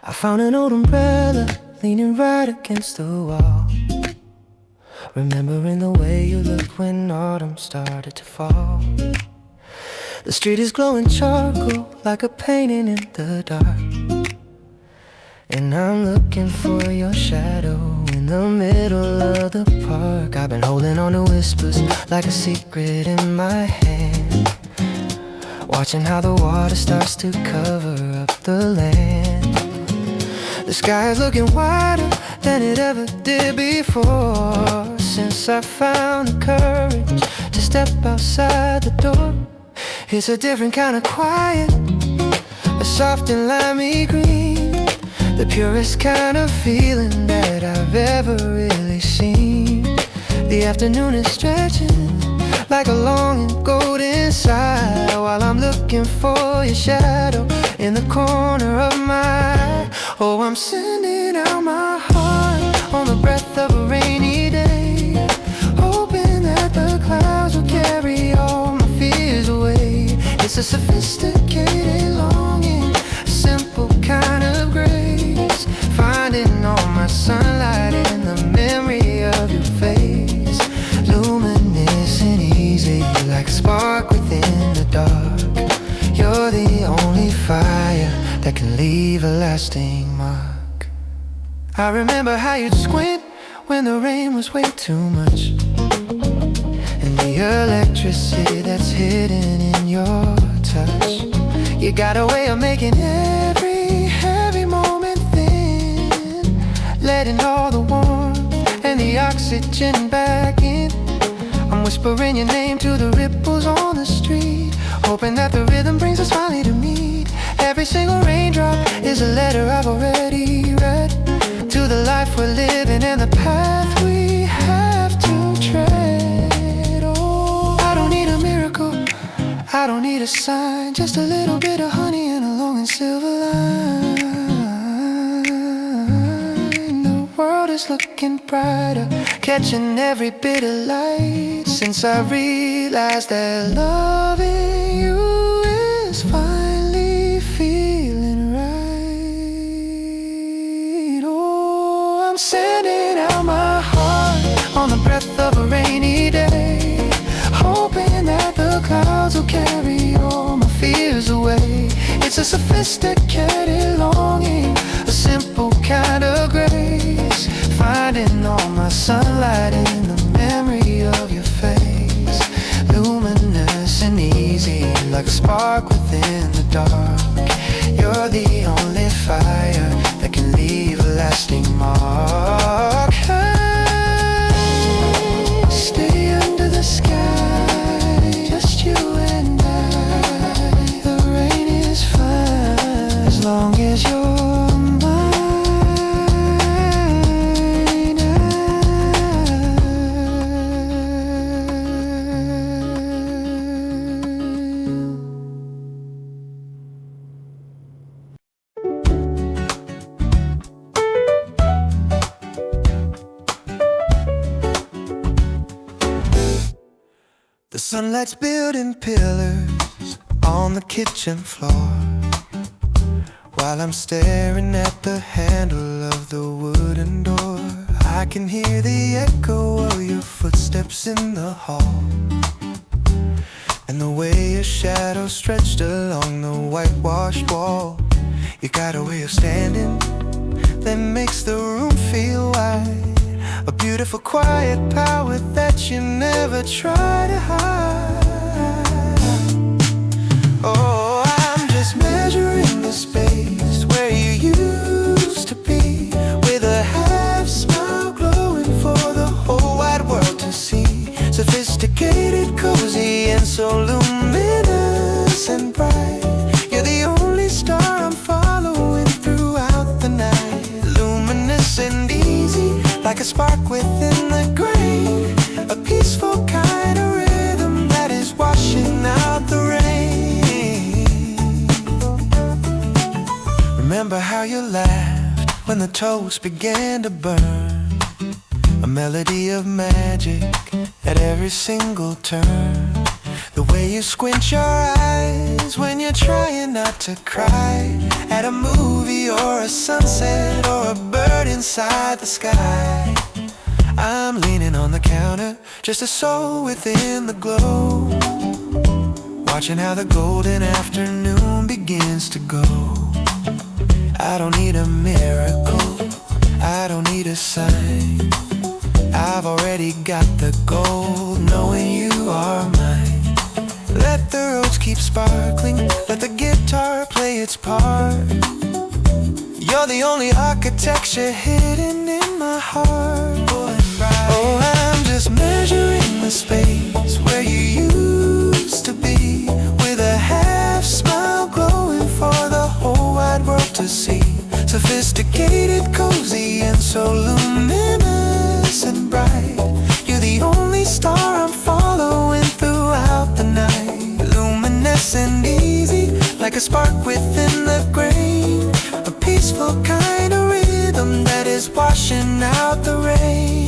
I found an old umbrella leaning right against the wall, remembering the way you looked when autumn started to fall. The street is glowing charcoal like a painting in the dark, and I'm looking for your shadow in the middle of the park. I've been holding on to whispers like a secret in my hand, watching how the water starts to cover up the land. The sky is looking wider than it ever did before, since I found the courage to step outside the door. It's a different kind of quiet, a soft and limey green, the purest kind of feeling that I've ever really seen. The afternoon is stretching like a long and golden sigh, while I'm looking for your shadow in the corner of my eye. Oh, I'm sending out my heart on the breath of a rainy day, hoping that the clouds will carry all my fears away. It's a sophisticated longing, a simple kind of grace, finding all my sunlight in the memory of your face, luminous and easy like a spark within the dark. You're the only fire that can leave a lasting mark. I remember how you'd squint when the rain was way too much, and the electricity that's hidden in your touch. You got a way of making every heavy moment thin, letting all the warmth and the oxygen back in. I'm whispering your name to the ripples on the street, hoping that the rhythm brings us finally to meet. Every single raindrop is a letter I've already read, to the life we're living and the path we have to tread. Oh, I don't need a miracle, I don't need a sign, just a little bit of honey and a long and silver line. The world is looking brighter, catching every bit of light, since I realized that loving you is finally feeling right. Oh, I'm sending out my heart on the breath of a rainy day, hoping that the clouds will carry all my fears away. It's a sophisticated longing, a simple kind of grace, finding all my sunlight in the memory of your face, luminous and easy like a spark within the dark. You're the only fire that can leave a lasting mark. Stay under the sky, just you and I. The rain is fine as long as you're mine. The sunlight's building pillars on the kitchen floor, while I'm staring at the handle of the wooden door. I can hear the echo of your footsteps in the hall, and the way your shadow stretched along the whitewashed wall. You got a way of standing that makes the room feel wide, a beautiful quiet power that you never try to hide. Oh, I'm just measuring the space where you used to be, with a half smile glowing for the whole wide world to see. Sophisticated, cozy, and so luminous and bright. You're the only star I'm following throughout the night, luminous and easy like a spark within the grain, a peaceful kind of rhythm that is washing out the rain. Remember how you laughed when the toast began to burn, a melody of magic at every single turn. The way you squint your eyes when you're trying not to cry at a movie or a sunset or a bird inside the sky. I'm leaning on the counter, just a soul within the glow, watching how the golden afternoon begins to go. I don't need a miracle, I don't need a sign. I've already got the gold, knowing you are mine. Let the roads keep sparkling, let the guitar play its part. You're the only architecture hidden in my heart. Oh, I'm just measuring the space where you used to be, with a half smile glowing for the whole wide world to see. Sophisticated, cozy, and so luminous and bright. You're the only star I'm following throughout the night. Luminous and easy, like a spark within the grain. A peaceful kind of rhythm that is washing out the rain.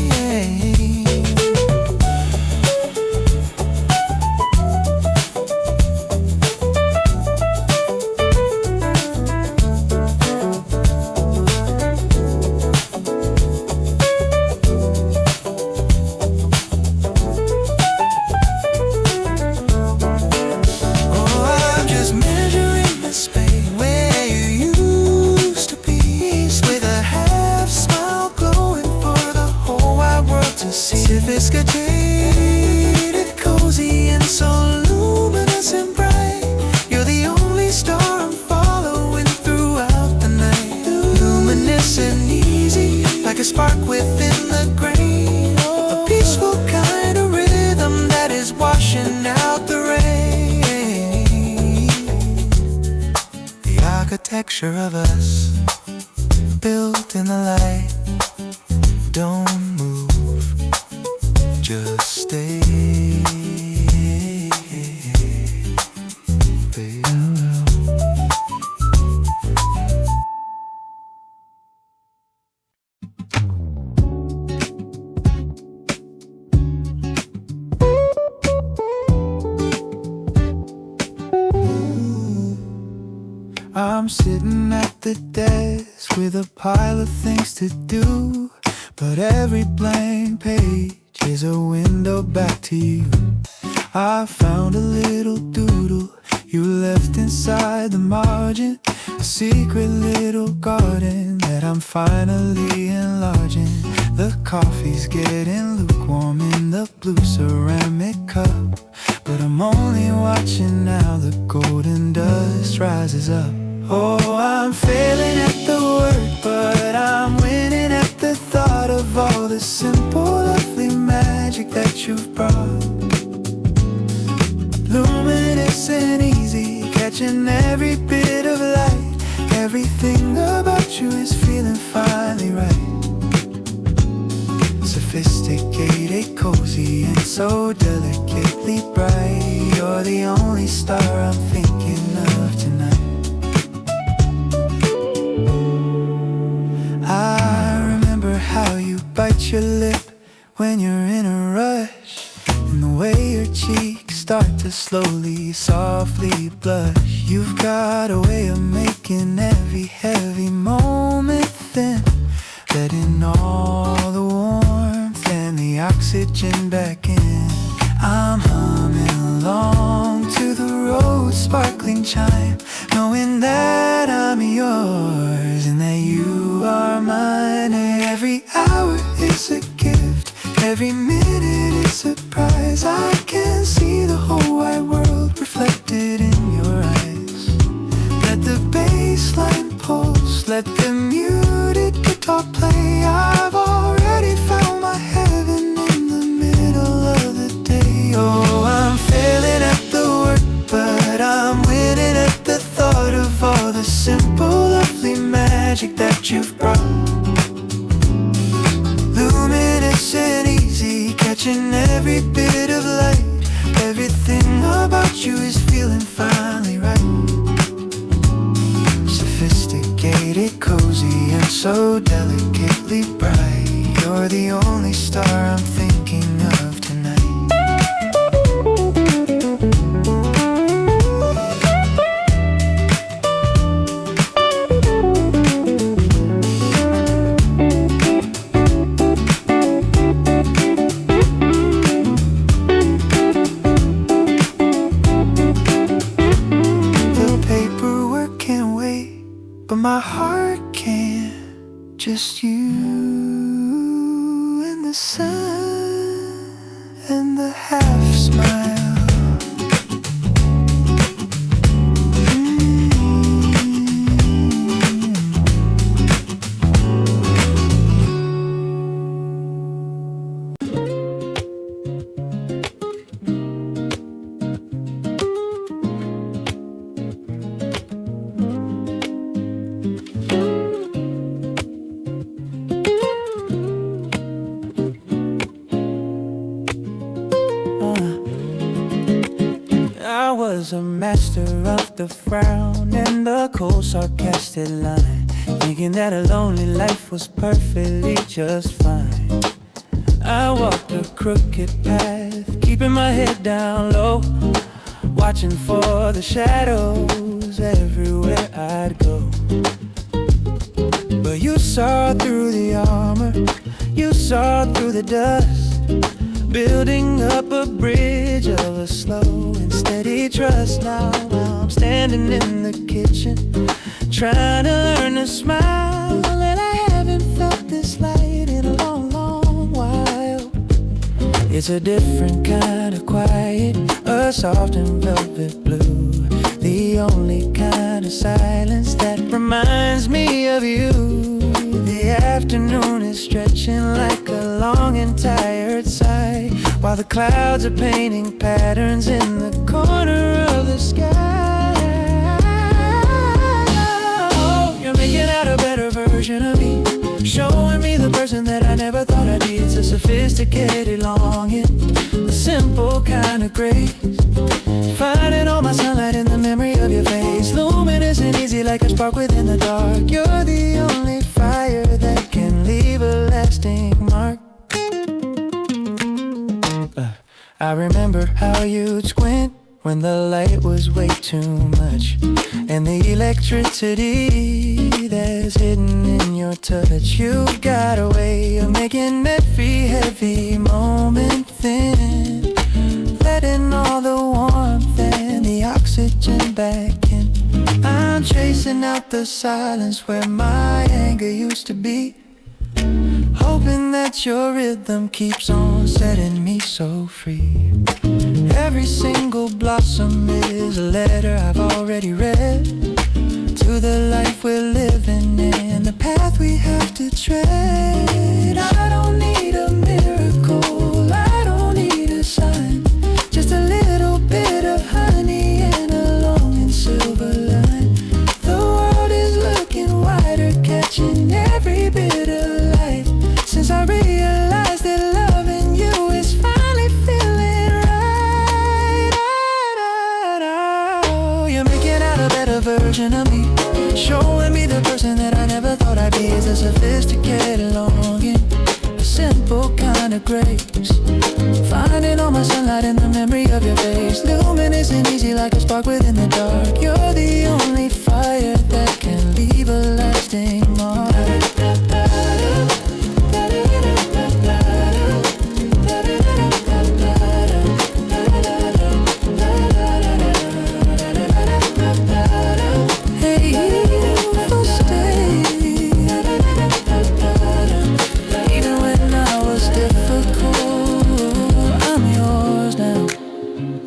Sophisticated, cozy, and so luminous and bright. You're the only star I'm following throughout the night. Luminous and easy, like a spark within the grain. A peaceful kind of rhythm that is washing out the rain. The architecture of us, built in the light. Don't move, just stay. I'm sitting at the desk with a pile of things to do, but every blank page is a window back to you. I found a little doodle you left inside the margin, a secret little garden that I'm finally enlarging. The coffee's getting lukewarm in the blue ceramic cup, but I'm only watching now the golden dust rises up. Oh, I'm failing at the work, but I'm winning at the thought of all the simple, lovely magic that you've brought. Luminous and easy, catching every bit of light. Everything about you is feeling finally right. Sophisticated, cozy, and so delicately bright. You're the only star I'm thinking of tonight. I remember how you bite your lip when you're in a rush, and the way your cheeks start to slowly, softly blush. You've got a way of making every heavy moment thin, letting all the warmth and the oxygen back in. I'm humming along to the road's sparkling chime, knowing that I'm yours and that you are mine. Every hour is a gift, every minute is a prize. I can see the whole wide world reflected in your eyes. Let the bass line pulse, let the muted guitar play. I've already found my heaven in the middle of the day. Oh, I'm failing at the work, but I'm winning at the thought of all the simple, lovely magic that you've brought. Luminous and easy, catching every bit of light. Everything about you is feeling finally right. Sophisticated, cozy, and so delicately bright. You're the only star I'm thinking of tonight. heart can't. Just you and the sun and the half smile. I was a master of the frown and the cold sarcastic line, thinking that a lonely life was perfectly just fine. I walked a crooked path, keeping my head down low, watching for the shadows everywhere I'd go. But you saw through the armor, you saw through the dust, building up a bridge of a slow and steady trust. Now I'm standing in the kitchen, trying to learn to smile, and I haven't felt this light in a long, long while. It's a different kind of quiet, a soft and velvet blue, the only kind of silence that reminds me of you. The afternoon is stretching like a long and tired sigh, while the clouds are painting patterns in the corner of the sky. Oh, you're making out a better version of me, showing me the person that I never thought I'd be. It's a sophisticated longing, a simple kind of grace, finding all my sunlight in the memory of your face, luminous and easy like a spark within the dark. You're the only fire that can leave a lasting mark. I remember how you'd squint when the light was way too much, and the electricity that's hidden in your touch. You've got a way of making every heavy moment thin, letting all the warmth and the oxygen back in. I'm chasing out the silence where my anger used to be, hoping that your rhythm keeps on setting me so free. Every single blossom is a letter I've already read, to the life we're living in, the path we have to tread. I don't need a miracle, I don't need a sign, just a little bit of honey and a long and silver line. The world is looking wider, catching every bit of light, since I realized that loving you is finally feeling right. Oh, you're making out a better version of me, showing me the person that I never thought I'd be. It's a sophisticated longing, a simple kind of grace, finding all my sunlight in the memory of your face, luminous and easy like a spark within the dark. You're the only fire that can leave a lasting mark.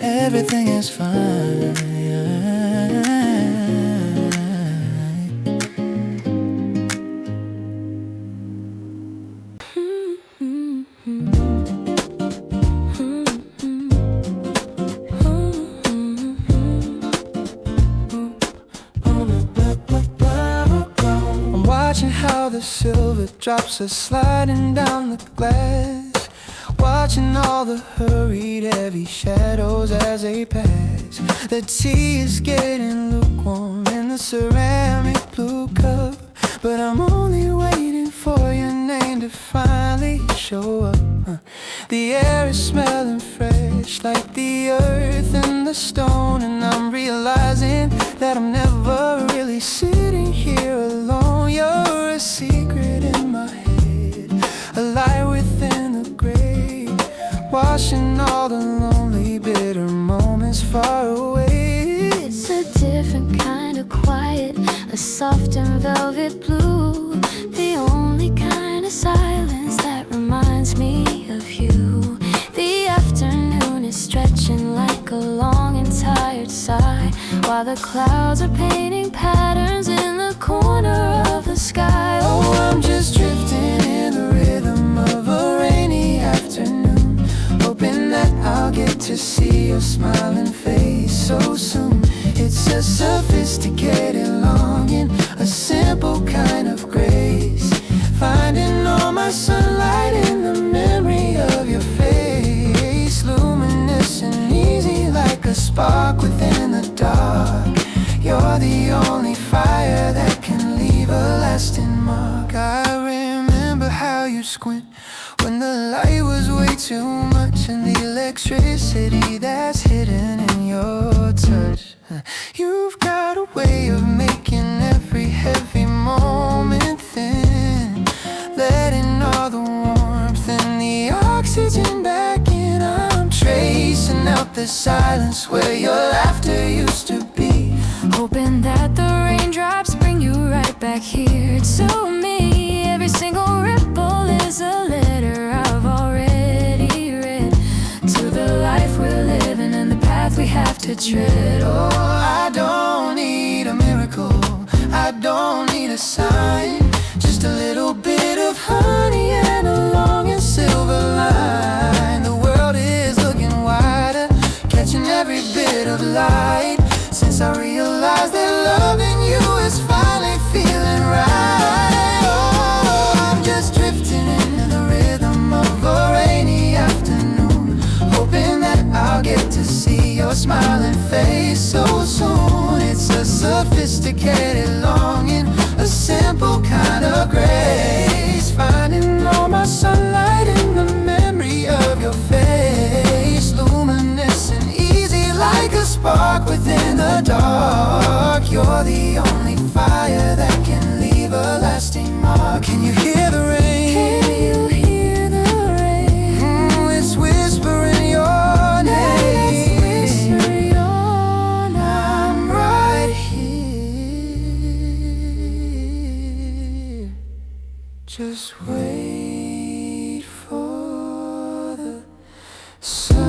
Everything is fine. I'm watching how the silver drops are sliding down the glass, watching all the hurried heavy shadows as they pass. The tea is getting lukewarm in the ceramic blue cup, but I'm only waiting for your name to finally show up. The air is smelling fresh like the earth and the stone, and I'm realizing that I'm never really sitting here alone. You're a secret in my head, a light within the grave, washing all the lonely bitter moments far away. It's a different kind of quiet, a soft and velvet while the clouds are painting patterns in the corner of the sky. Oh, I'm just drifting in the rhythm of a rainy afternoon, hoping that I'll get to see your smiling face so soon. It's a sophisticated longing, a simple kind of grace, finding all my sunlight in the memory of your face, luminous and easy like a spark within the dark. You're the only fire that can leave a lasting mark. I remember how you squint when the light was way too much, and the electricity that's hidden in your touch. You've got a way of making every heavy moment thin, letting all the warmth and the oxygen back in. I'm tracing out the silence where your laughter used to be, Hoping that the raindrops bring you right back here to me. Every single ripple is a letter I've already read, to the life we're living and the path we have to tread. Oh, I don't need a miracle, I don't need a sign, just a little bit of honey and a long and silver line. The world is looking wider, catching every bit of light, since I realized that loving you is finally feeling right. Oh, I'm just drifting into the rhythm of a rainy afternoon, hoping that I'll get to see your smiling face so soon. It's a sophisticated longing, a simple kind of grace, finding all my sunlight in the memory of your face, luminous and easy like a spark within the dark. You're the only fire that can leave a lasting mark. Can you hear the rain? Can you hear the rain? It's whispering your name. Let's whisper your name. I'm right here. Just wait for the sun.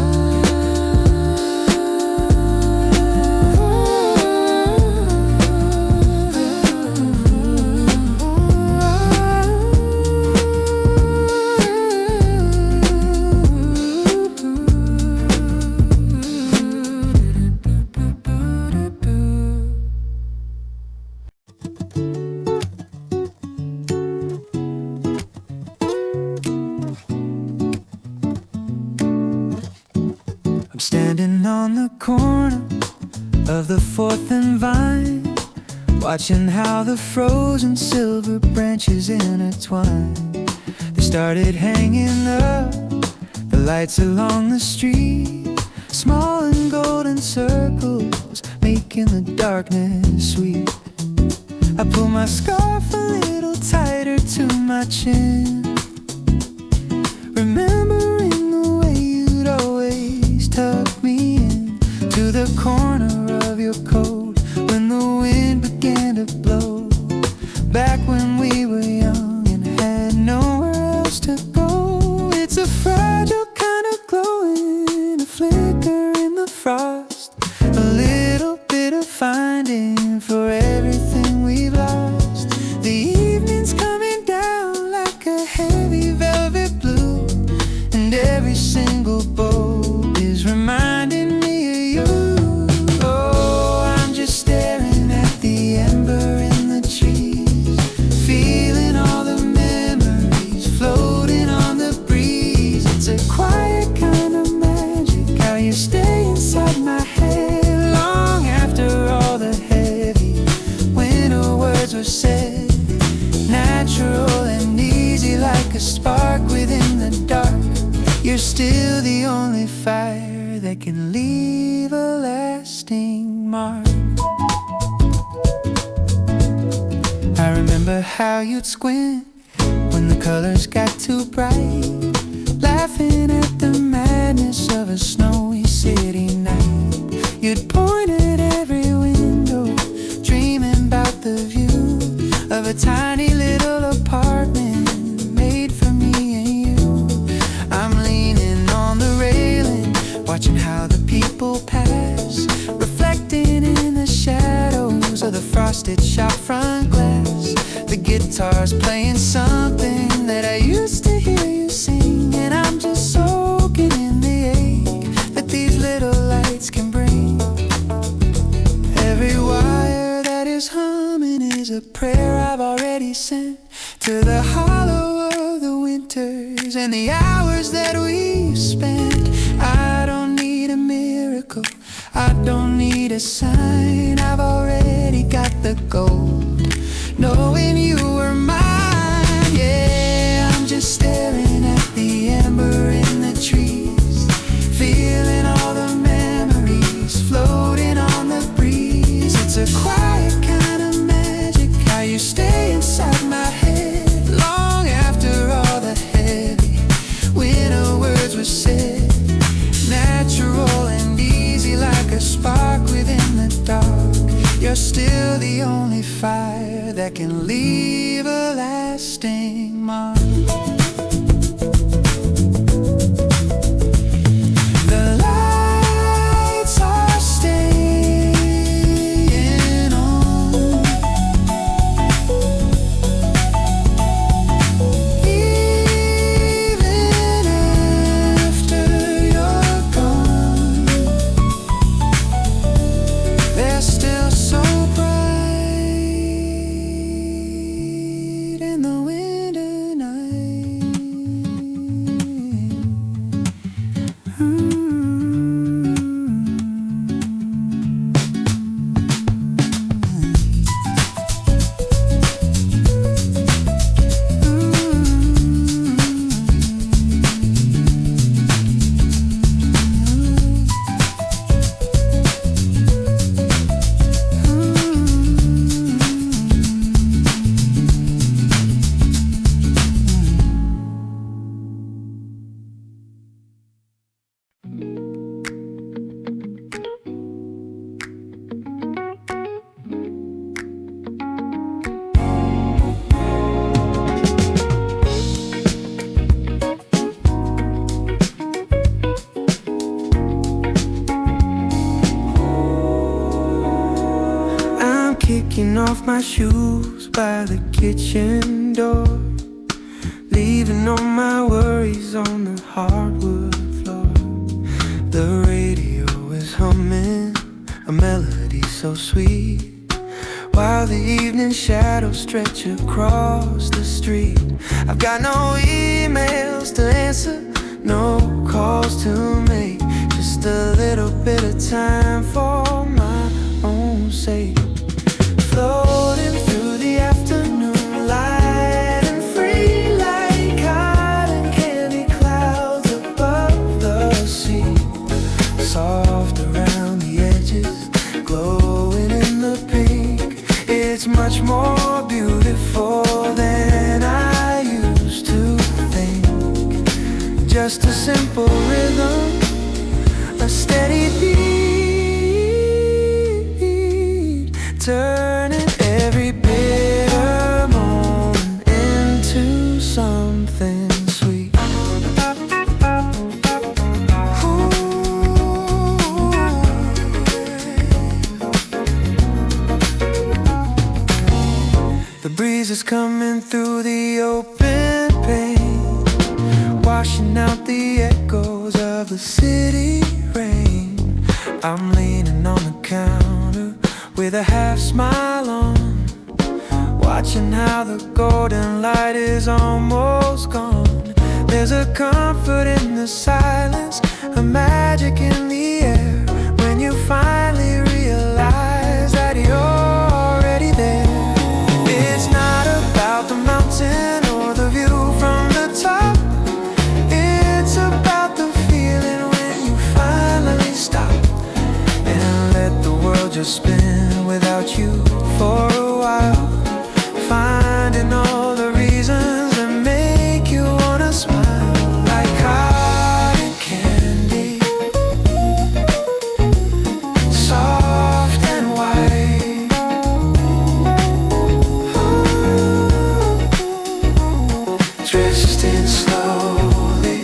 I'm standing on the corner of the 4th and Vine, watching how the frozen silver branches intertwine. They started hanging up the lights along the street, small and golden circles making the darkness sweet. I pull my scarf a little tighter to my chin, remembering the way you'd always tuck me in to the corner of your coat when the wind began to blow, back when we were young and had nowhere else to go. It's a fragile kind of glowing, a flicker in the frost, a little bit of finding for everything we've lost. The evening's coming down like a heavy velvet blue, and every single bulb is reminding me of you. Oh, I'm just staring at the ember in the trees, feeling all the memories floating on the breeze. It's a quiet kind of magic, how you stay inside my head long after all the heavy winter words were said. Natural and easy like a spark within the dark. You're still the only fire that can leave a lasting mark. I remember how you'd squint when the colors got too bright, laughing at the madness of a snowy city night. You'd point at every window, dreaming about the view of a tiny little apartment made for me and you. I'm leaning on the railing, watching how the people pass, reflecting in the shadows frosted shop front glass. The guitar's playing something that I used to hear you sing, and I'm just soaking in the ache that these little lights can bring. Every wire that is humming is a prayer I've already sent to the hollow of the winters and the hours that we've spent. I don't need a miracle, I don't need a sign. I've already got the gold, knowing you were mine. Yeah, I'm just staring at the ember in the trees, feeling all the memories floating on the breeze. It's a quiet kind of magic, how you stay inside my head long after all the heavy winter words were said. Natural and easy like a spark within the dark. You're still the only fire that can leave a lasting mark. The lights are staying on, even after you're gone. They're still so bright in the winter night. I'm kicking off my shoes by the kitchen door, leaving all my worries on the hardwood floor. The radio is humming a melody so sweet, while the evening shadows stretch across the street. I've got no emails to answer, no calls to make, just a little bit of time for my own sake. Floating through the afternoon light and free like cotton candy clouds above the sea. Soft around the edges, glowing in the pink. It's much more beautiful than I used to think. Just a simple rhythm, a steady beat, turning every bitter moment into something sweet. Ooh. The breeze is coming through the open pane, washing out the echoes of the city rain. I'm leaning on the counter with a half smile on, watching how the golden light is almost gone. There's a comfort in the silence, a magic in the air, when you finally realize that you're already there. It's not about the mountain or the view from the top, it's about the feeling when you finally stop and let the world just spin without you for a while, finding all the reasons that make you wanna smile. Like cotton candy, soft and white, drifting slowly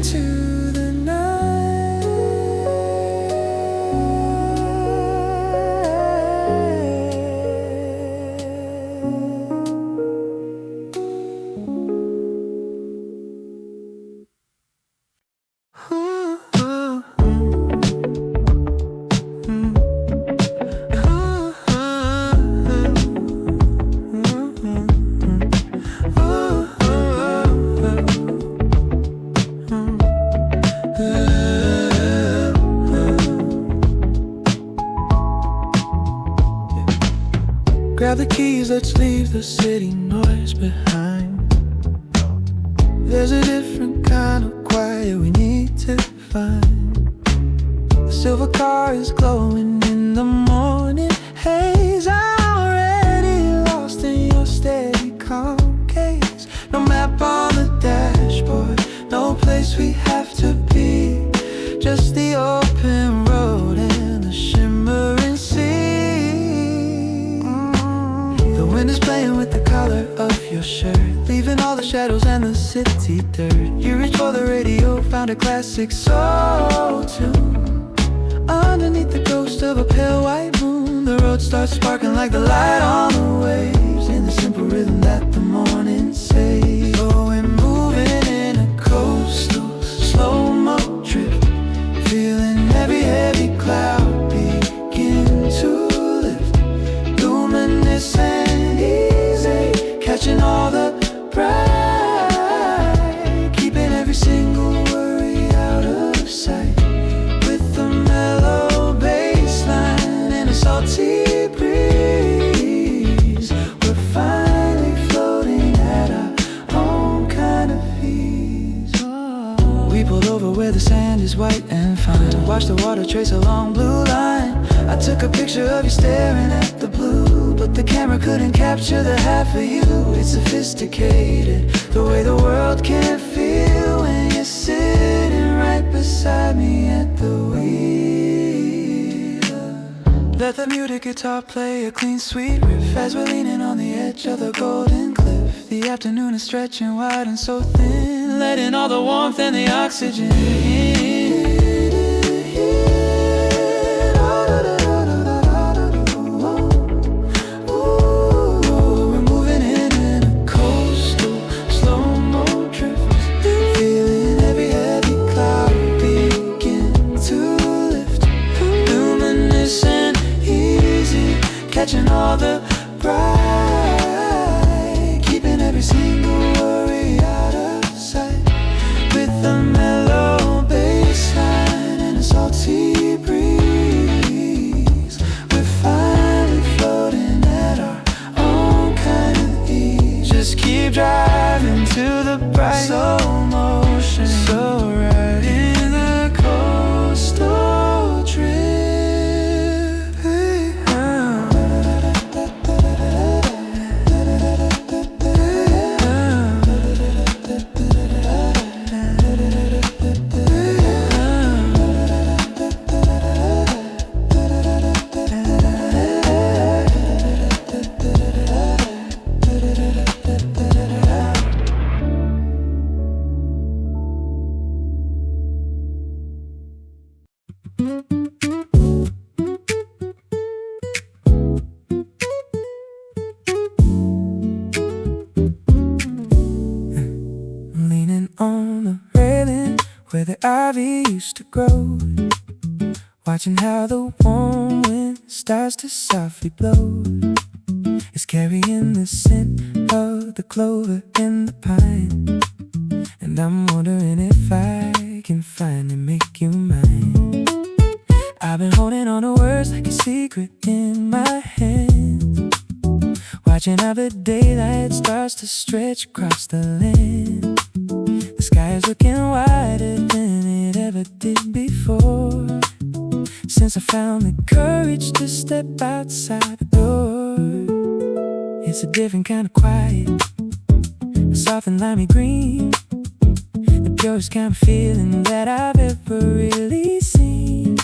into the night. Grab the keys, let's leave the city noise behind. There's a different kind of quiet we need to find. The silver car is glowing in the morning haze. I'm already lost in your steady calm gaze. No map on the dashboard, no place we have to be. Just the open road and the shimmering sea. The wind is playing with the color of your shirt, leaving all the shadows and the city dirt. You reach for the radio, found a classic soul tune. Underneath the ghost of a pale white moon, the road starts sparking like the light on the waves, in the simple rhythm that the morning saves. Oh, we're moving in a coastal slow-mo trip, feeling every heavy cloud begin to lift. Luminous and easy, catching all the pride, keeping every single worry out of sight. With a mellow bass line and a salty breeze, we're finally floating at our own kind of ease. We pulled over where the sand is white and fine, to watch the water trace a long blue line. I took a picture of you staring at the blue, but the camera couldn't capture the half of you. It's sophisticated, the way the world can feel when you're sitting right beside me at the wheel. Let the muted guitar play a clean sweet riff as we're leaning on the edge of the golden cliff. The afternoon is stretching wide and so thin, letting all the warmth and the oxygen in. Catching all the pride, keeping every single worry out of sight. With a mellow bass line and a salty breeze, we're finally floating at our own kind of ease. Just keep driving to the bright slow motion, so right in the coastal trip. Leaning on the railing where the ivy used to grow, watching how the warm wind starts to softly blow. It's carrying the scent of the clover and the pine, and I'm wondering if I can finally make you mine. I've been holding on to words like a secret in my hands, watching how the daylight starts to stretch across the land. The sky is looking wider than it ever did before, since I found the courage to step outside the door. It's a different kind of quiet, a soft and limey green, the purest kind of feeling that I've ever really seen.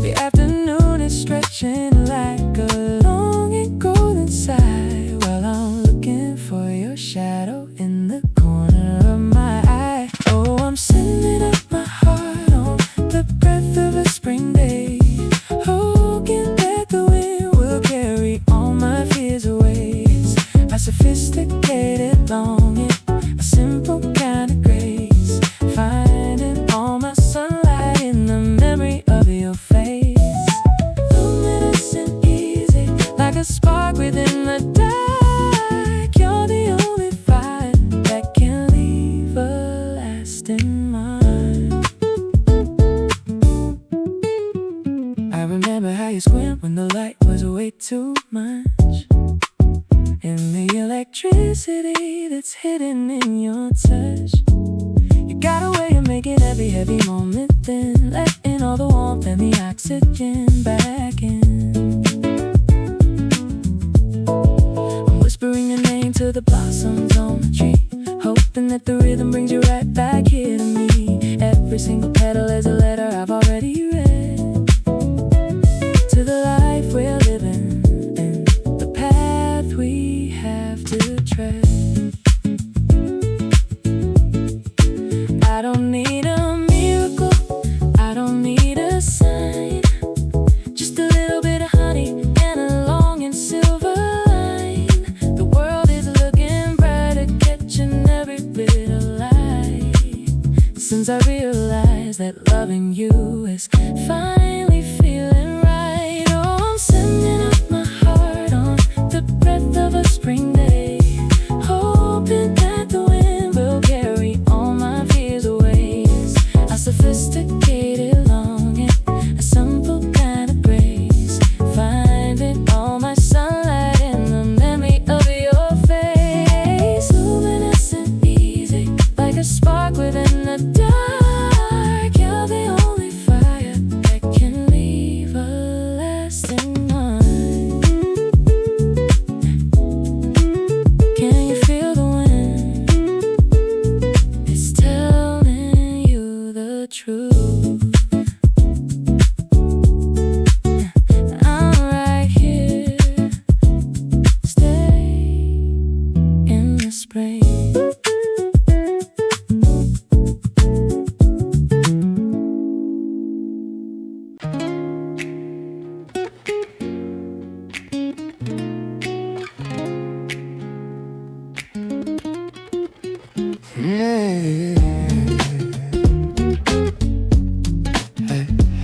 The afternoon is stretching like a long and golden sigh, while I'm looking for your shadow in the corner of my eye. Oh, I'm sending up my heart on the breath of a spring day, hoping that the wind will carry all my fears away. It's a sophisticated longing, a simple kind of grace, finding all my sunlight in the memory of your face. Luminous and easy, like a spark within the dark. You're the only fire that can leave a lasting mark. I remember how you squint when the light was way too so much in the electricity that's hidden in your touch. You got a way of making every heavy moment thin, letting all the warmth and the oxygen back in. I'm whispering your name to the blossoms on the tree, hoping that the rhythm brings you right back here to me. Every single petal is a letter I've already read, to the life we're living and the path we have to tread. I don't need a miracle, I don't need a sign, just a little bit of honey and a long and silver line. The world is looking brighter, catching every bit of light, since I realized that loving you is finally feeling right. Oh, I'm sending up my heart on the breath of a spring day, hoping that the wind will carry all my fears away. A sophisticated longing, a simple kind of grace, finding all my sunlight in the memory of your face. Luminescent, easy, like a spark within the dark. You're the only fire that can leave a lasting mark. Can you feel the wind? It's telling you the truth. I'm right here, stay in the spring. Hey,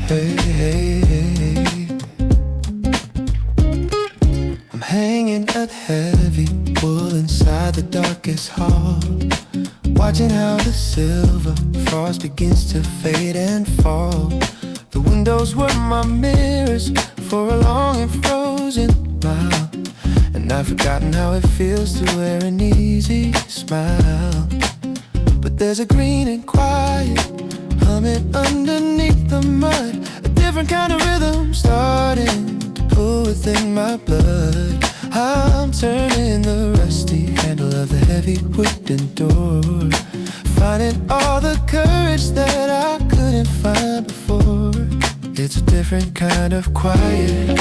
hey, hey. I'm hanging out heavy wool inside the darkest hall, watching how the silver frost begins to fade and fall. The windows were my mirrors for a long and frozen mile, and I've forgotten how it feels to wear an easy smile. But there's a green and quiet humming underneath the mud, a different kind of rhythm starting to pull within my blood. I'm turning the rusty handle of the heavy wooden door, finding all the courage that I couldn't find before. It's a different kind of quiet,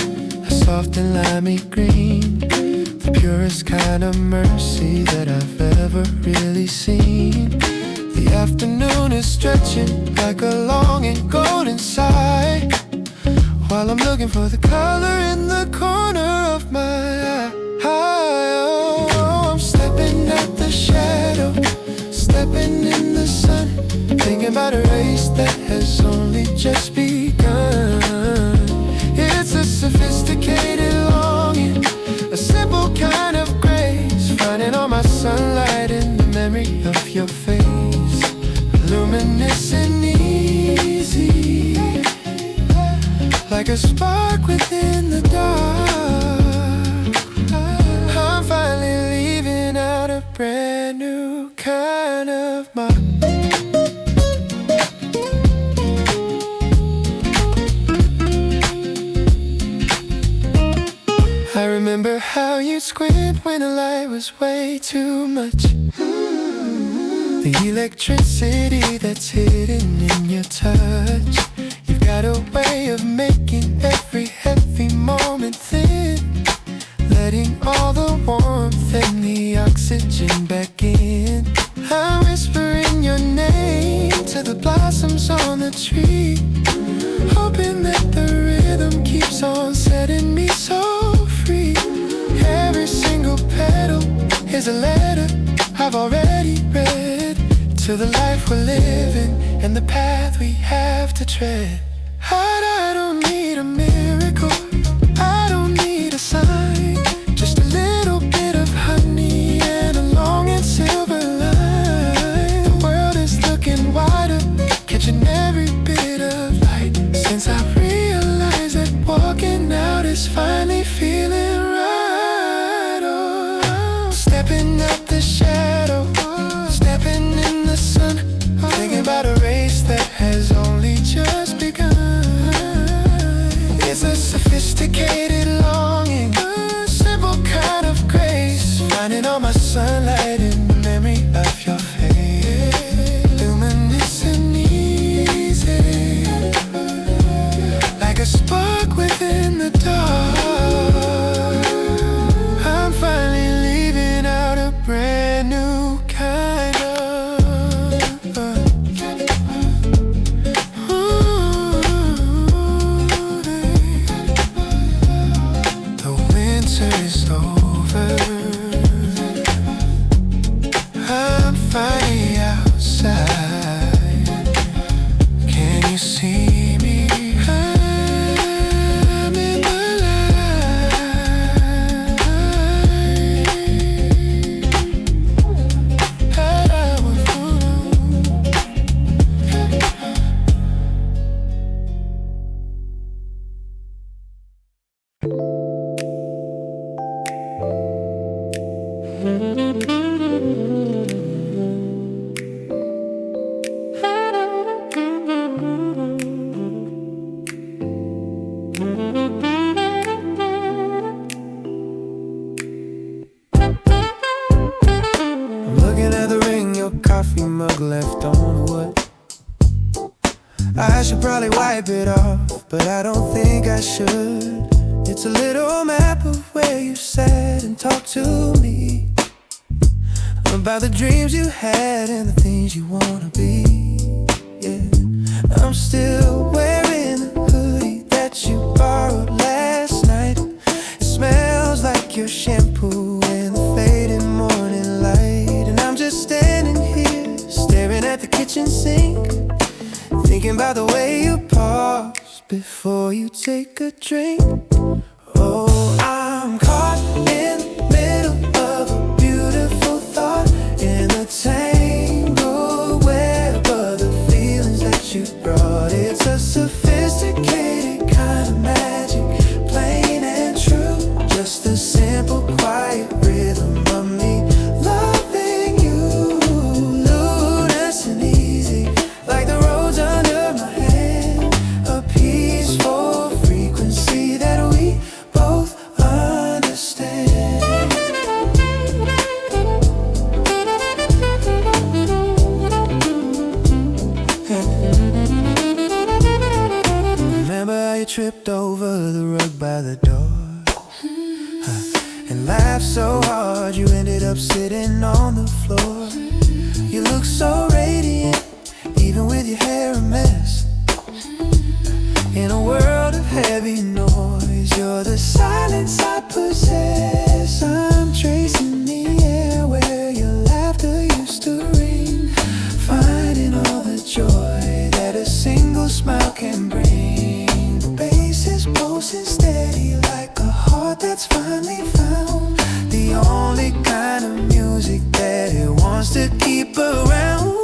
a soft and limey green, the purest kind of mercy that I've ever really seen. The afternoon is stretching like a long and golden sigh, while I'm looking for the color in the corner of my eye. Oh, I'm stepping out the shadow, stepping in the sun, thinking about a race that has only just begun. It's a sophisticated longing, a simple kind of grace, finding all my sunlight in the memory of your face. Luminous and easy, like a spark within the dark. I'm finally leaving out a brand new kind of mark. I remember how you squint when the light was way too much. The electricity that's hidden in your touch. You've got a way of making every heavy moment thin, letting all the warmth and the oxygen back in. I'm whispering your name to the blossoms on the tree, hoping that the rhythm keeps on setting me so free. Every single petal is a letter I've already read, to the life we're living and the path we have to tread. I don't need a miracle, I don't need a sign, just a little bit of honey and a long and silver line. The world is looking wider, catching every bit of light, since I realized that walking out is finally feeling right. winter is over. I'm finally outside. Can you see me? I'm in the coffee mug left on wood. I should probably wipe it off, but I don't think I should. It's a little map of where you sat and talked to me about the dreams you had and the things you wanna be. Yeah, I'm still wearing the hoodie that you borrowed last night. It smells like your shampoo and the fading morning light. And I'm just standing here staring at the kitchen sink, thinking about the way you pause before you take a drink. Oh, I'm caught in the middle of a beautiful thought, in the tangled web of the feelings that you brought. It's a sophisticated kind of magic, plain and true. Just a simple, quiet rhythm of me loving you. Luminous and easy, like the roads under my hand. A peaceful frequency that we both understand. Remember how you tripped over the rug by the door, and laughed so hard you ended up sitting on the floor. You look so radiant, even with your hair a mess. In a world of heavy noise, you're the silence I possess. I'm tracing the air where your laughter used to ring, finding all the joy that a single smile can bring. The bass is pulsing steady like a heart that's finally found the only kind of music that it wants to keep around.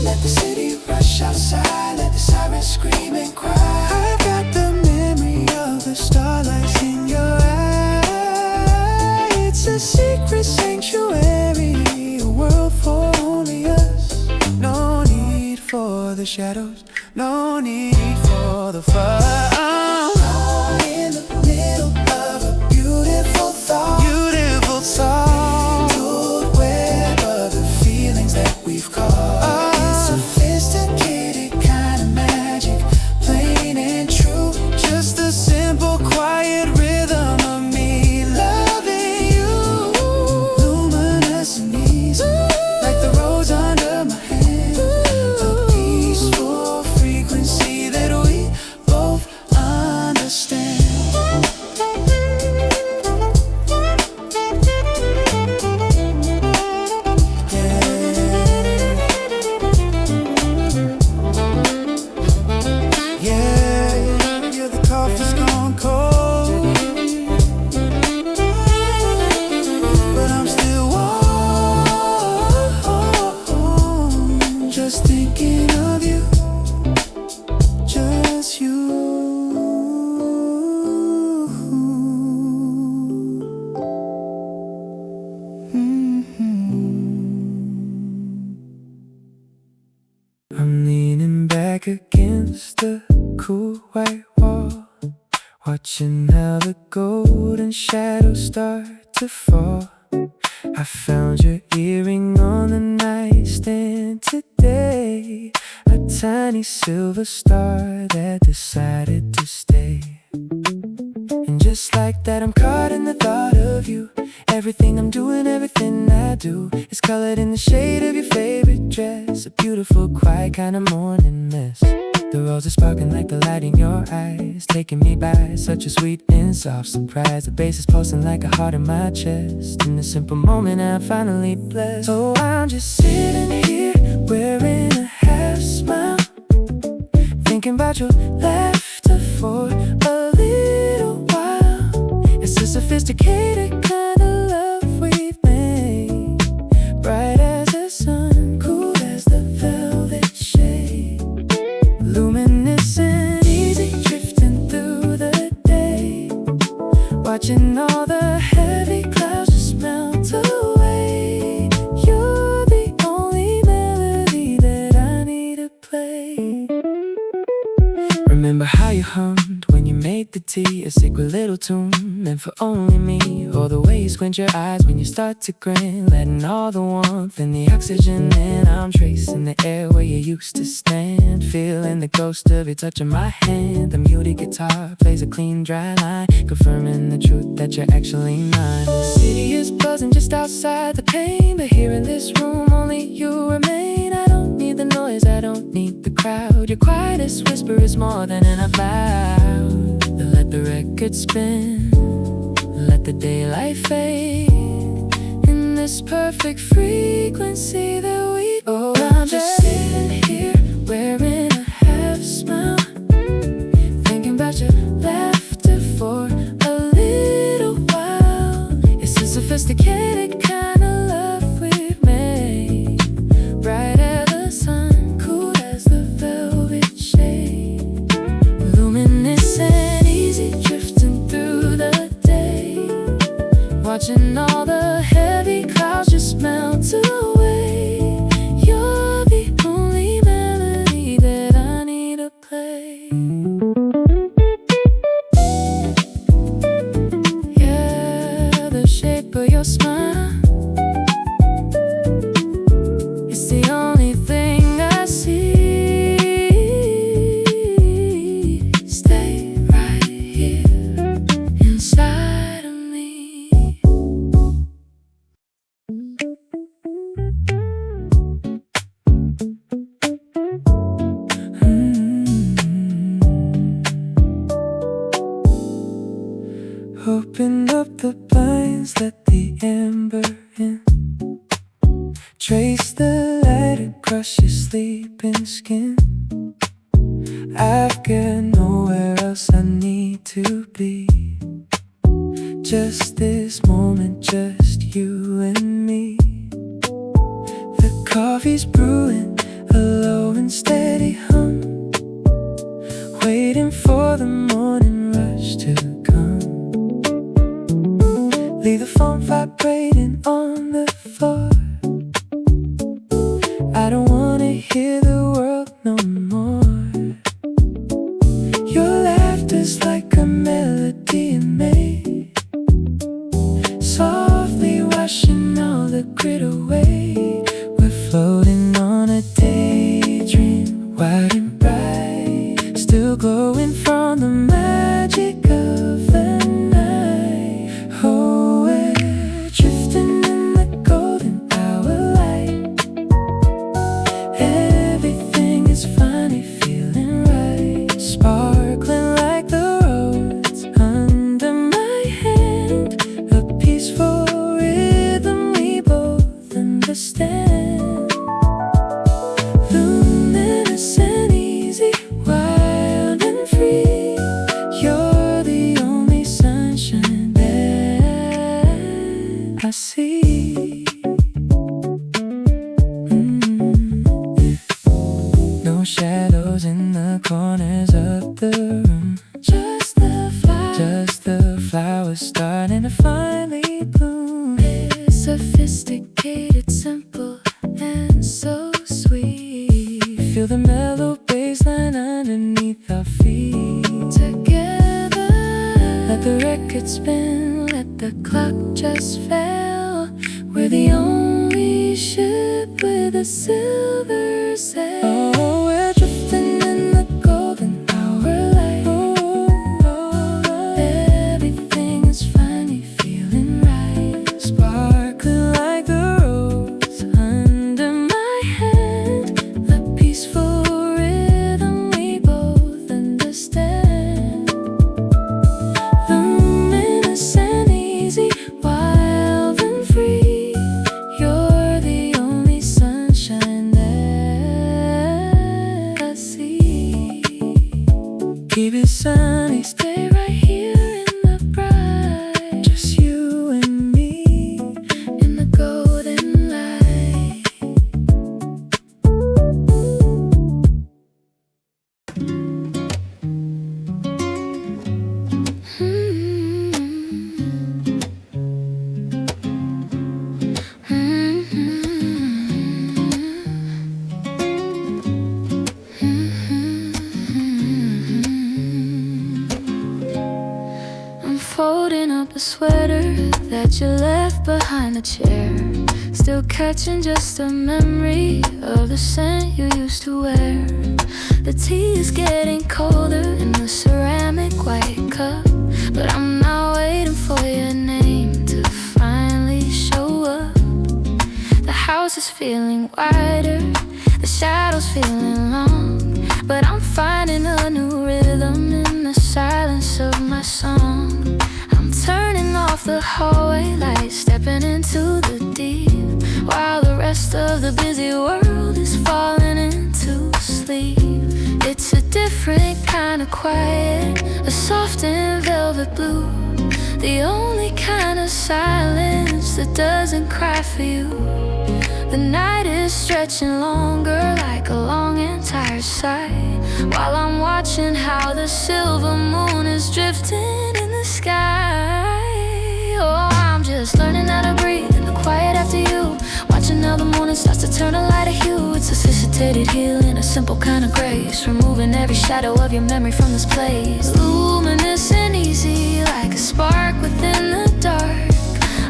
Let the city rush outside, let the sirens scream and cry. I've got the memory of the starlights in your eye. It's a secret sanctuary, a world for only us. No need for the shadows, no need for the fire. Caught in the middle of a beautiful thought, beautiful thought. Tangled web of the feelings that we've caught. It's sophisticated kind of magic, plain and true. Just a simple, quiet rhythm of me loving you. Luminous and easy, like the roads under my hand. A peaceful frequency that we both understand. Yeah, yeah, the coffee's gone cold, but I'm still warm, just thinking of you, just you. I'm leaning back against the cool white wall, watching how the golden shadows start to fall. I found your earring on the nightstand today, a tiny silver star that decided to stay. And just like that, I'm caught in the thought of you. Everything I'm doing, everything I do is colored in the shade of your favorite dress, a beautiful, quiet kind of morning mess. The roses sparkling like the light in your eyes, taking me by such a sweet and soft surprise. The bass is pulsing like a heart in my chest. In the simple moment I'm finally blessed. So I'm just sitting here wearing a half smile, thinking about your laughter for a little while. It's a sophisticated kind of love we've made, bright as the sun, cool as the velvet shade, luminous and easy, drifting through the day, watching all the heavy clouds just melt away. You're the only melody that I need to play. Remember how you hummed when you made the tea, a secret little tune meant for only me. Or the way you squint your eyes when you start to grin, letting all the warmth and the oxygen in. I'm tracing the air where you used to stand, feeling the ghost of it touching my hand. The muted guitar plays a clean dry line, confirming the truth that you're actually mine. The city is buzzing just outside the pain, but here in this room only you remain. I don't need the noise, I don't need the crowd. Your quietest whisper is more than enough loud. Let the record spin, let the daylight fade in this perfect frequency that we oh, I'm just sitting here wearing a half smile, thinking about your laughter for a little while. It's a sophisticated kind of love we've made, bright as the sun, cool as the velvet shade, luminous and easy, drifting through the day, watching all the heavy clouds just melt away. You're the only melody that I need to play. Yeah, the shape of your smile, it's the only thing I see. Stay right here inside of me. Open up the blinds, let the amber in. Trace the light across your sleeping skin. I've got nowhere else I need to be. Just this moment, just you and me. The coffee's brewing, a low and steady hum, waiting for the morning rush to come. Leave the phone vibrating on the floor. I don't wanna hear the world no more. Your laughter's like a melody in May, softly washing all the grit away. We're floating on a daydream, wide and bright, still glowing from the magic of the night. Oh, we're drifting in the golden hour light. Everything is finally feeling right, sparkling like the rose under my hand. A peaceful rhythm we both understand, luminous and easy, wild and free. You're the only sunshine that I see. No shadows in the corners of the room, just the flowers starting to finally bloom. It's sophisticated, simple, and so sweet. Feel the mellow bass line underneath our feet. Together, let the record spin, let the clock just fail. We're the only ship with a silver sail. Oh, we're drifting in the golden hour light. Everything is finally feeling right, sparkling like the rose under my hand. A peaceful rhythm we sweater that you left behind the chair. Still catching just a memory of the scent you used to wear. The tea is getting colder in the ceramic white cup, but I'm not waiting for your name to finally show up. The house is feeling wider, the shadows feeling long, but I'm finding a new rhythm in the silence of my song. I'm turning off the hallway lights, stepping into the deep, while the rest of the busy world is falling into sleep. It's a different kind of quiet, a soft and velvet blue, the only kind of silence that doesn't cry for you. The night is stretching longer like a long and tired sigh, while I'm watching how the silver moon is drifting in the sky. Oh, I'm just learning how to breathe in the quiet after you, watching how the morning starts to turn a lighter hue. It's a sophisticated healing, a simple kind of grace, removing every shadow of your memory from this place. Luminous and easy like a spark within the dark,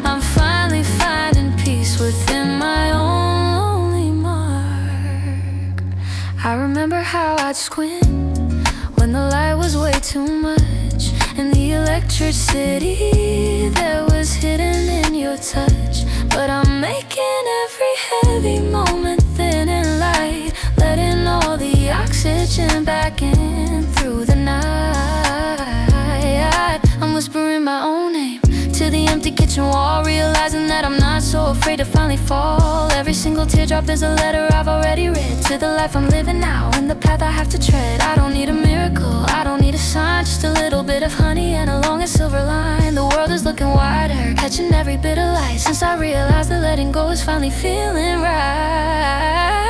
I'm finally finding peace within my own lonely mark. I remember how I'd squint when the light was way too much, and the electricity that was hidden in your touch. But I'm making every heavy moment thin and light, letting all the oxygen back in through the night. I'm whispering my own name to the empty kitchen wall, realizing that I'm not so afraid to finally fall. Every single teardrop is a letter I've already read to the life I'm living now and the path I have to tread. I don't need a miracle, I don't need a sign, just a little bit of honey and a long and silver line. The world is looking wider, catching every bit of light, since I realized that letting go is finally feeling right.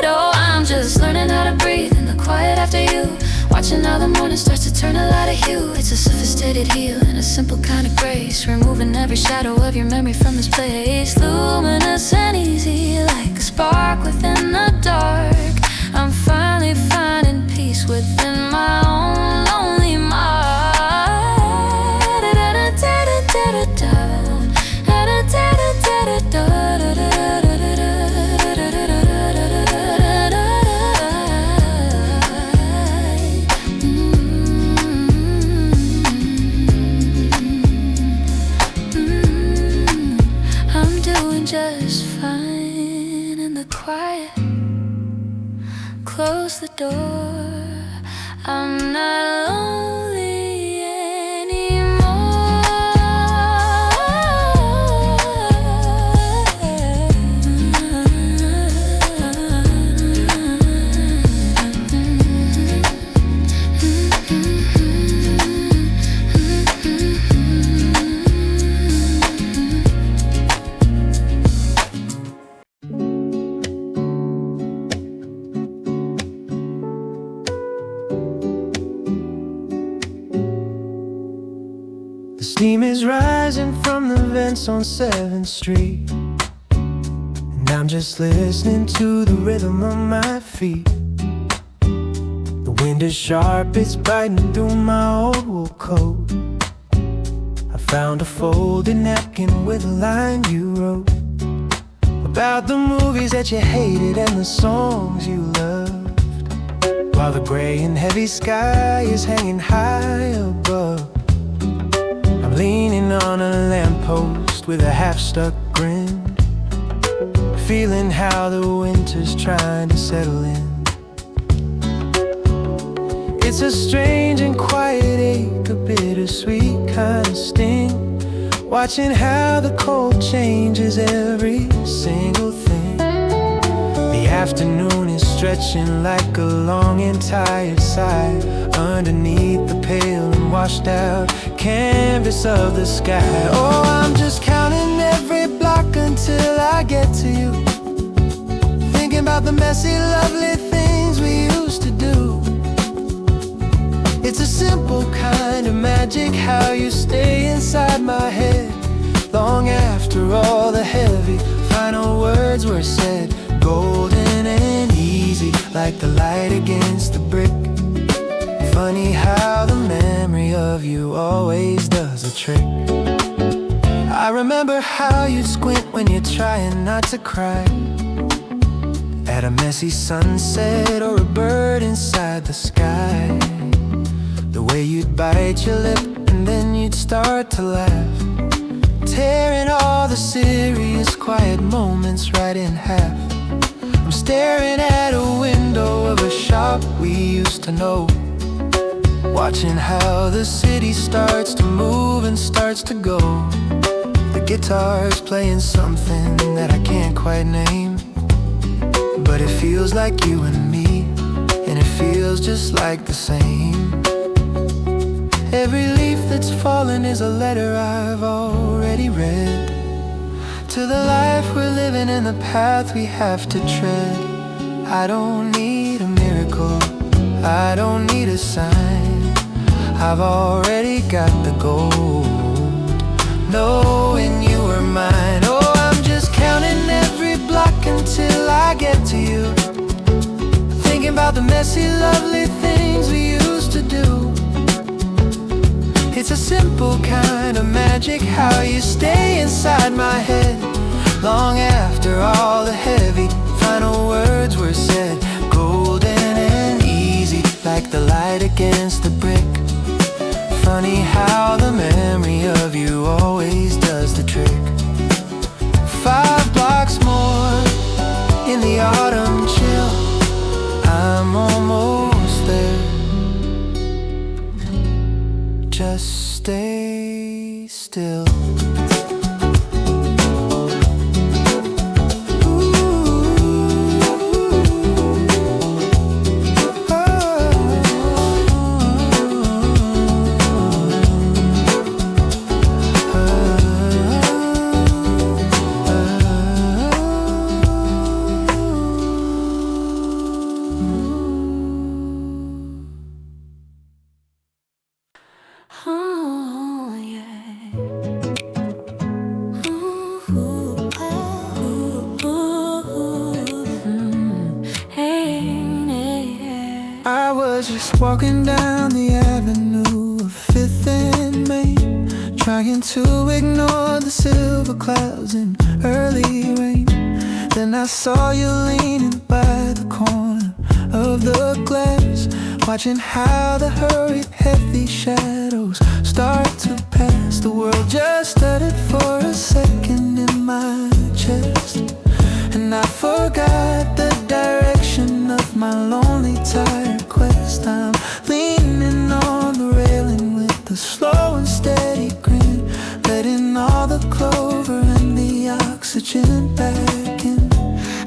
Oh, I'm just learning how to breathe in the quiet after you, watching how the morning starts to turn a lighter hue. It's a sophisticated healing, a simple kind of grace, removing every shadow of your memory from this place. Luminous and easy like a spark within the dark, I'm finally finding peace within my own lonely mind. Just fine in the quiet. Close the door, I'm not lonely anymore. Steam is rising from the vents on 7th Street, and I'm just listening to the rhythm of my feet. The wind is sharp, it's biting through my old wool coat. I found a folded napkin with a line you wrote about the movies that you hated and the songs you loved, while the gray and heavy sky is hanging high above. Leaning on a lamppost with a half-stuck grin, feeling how the winter's trying to settle in. It's a strange and quiet ache, a bittersweet kind of sting, watching how the cold changes every single thing. The afternoon is stretching like a long and tired sigh underneath the pale and washed out canvas of the sky. Oh, I'm just counting every block until I get to you, thinking about the messy, lovely things we used to do. It's a simple kind of magic how you stay inside my head long after all the heavy final words were said. Golden and easy like the light against the brick. Funny how the memory of you always does a trick. I remember how you'd squint when you're trying not to cry at a messy sunset or a bird inside the sky. The way you'd bite your lip and then you'd start to laugh, tearing all the serious quiet moments right in half. I'm staring at a window of a shop we used to know, watching how the city starts to move and starts to go. The guitar's playing something that I can't quite name, but it feels like you and me, and it feels just like the same. Every leaf that's fallen is a letter I've already read, to the life we're living and the path we have to tread. I don't need a miracle, I don't need a sign, I've already got the gold, knowing you were mine. Oh, I'm just counting every block until I get to you, thinking about the messy, lovely things we used to do. It's a simple kind of magic how you stay inside my head long after all the heavy final words were said. Golden and easy like the light against the brick. Funny how the memory of you always does the trick. 5 blocks more in the autumn chill, I'm almost there. Just stay still. Just walking down the avenue of 5th and Main, trying to ignore the silver clouds and early rain. Then I saw you leaning by the corner of the glass, watching how the hurried heavy shadows start to pass. The world just stuttered for a second in my chest, and I forgot the direction of my lonely tired quest. I'm leaning on the railing with a slow and steady grin, letting all the clover and the oxygen back in.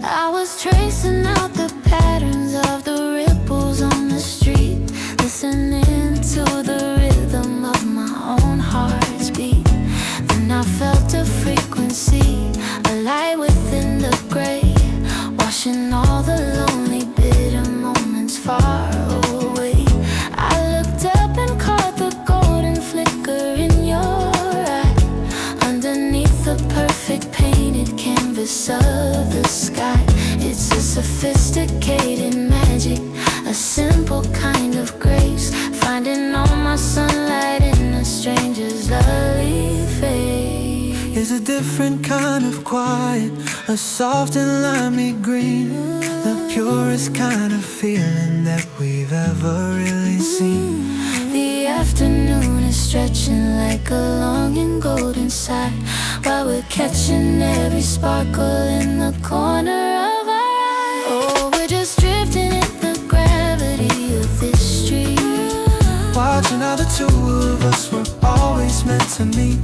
I was tracing out the patterns of the ripples on the street, listening to the rhythm of my own heart's beat. Then I felt a frequency, a light within the gray, washing all the lonely bitter moments far away. I looked up and caught the golden flicker in your eye, underneath the perfect painted canvas of the sky. It's a sophisticated magic, a simple kind of grace, finding all my sunlight in a stranger's lovely face. It's a different kind of quiet, a soft and limey green, the purest kind of feeling that we've ever really seen. The afternoon is stretching like a long and golden sigh, while we're catching every sparkle in the corner of our eye. Oh, we're just drifting in the gravity of this street, watching how the two of us were always meant to meet.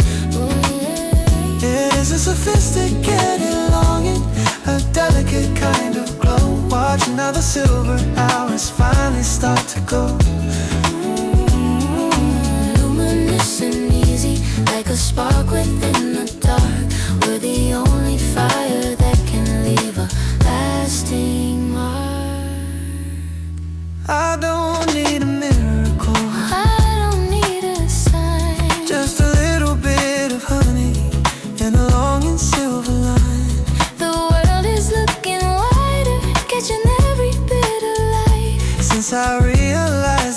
It is a sophisticated longing, a delicate kind of glow, watching how the silver hours finally start to go. Luminous and easy, like a spark within the dark. We're the only fire that can leave a lasting mark. I don't need a miracle, I don't need a sign, just a little bit of honey and a longing silver line. the world is looking wider, catching every bit of light. Since I realized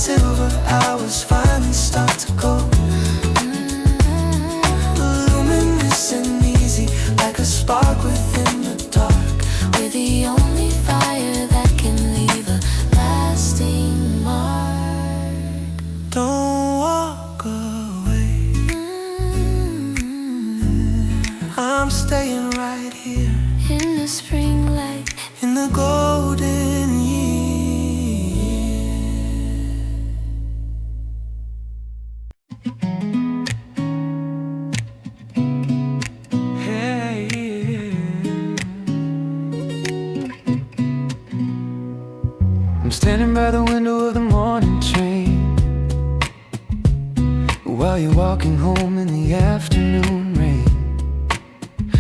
silver hours finally start to go. Luminous and easy, like a spark within the dark. We're the only fire that can leave a lasting mark. Don't walk away. I'm staying right here In the spring light, in the golden year. Hey, I'm standing by the window of the morning train while you're walking home in the afternoon rain.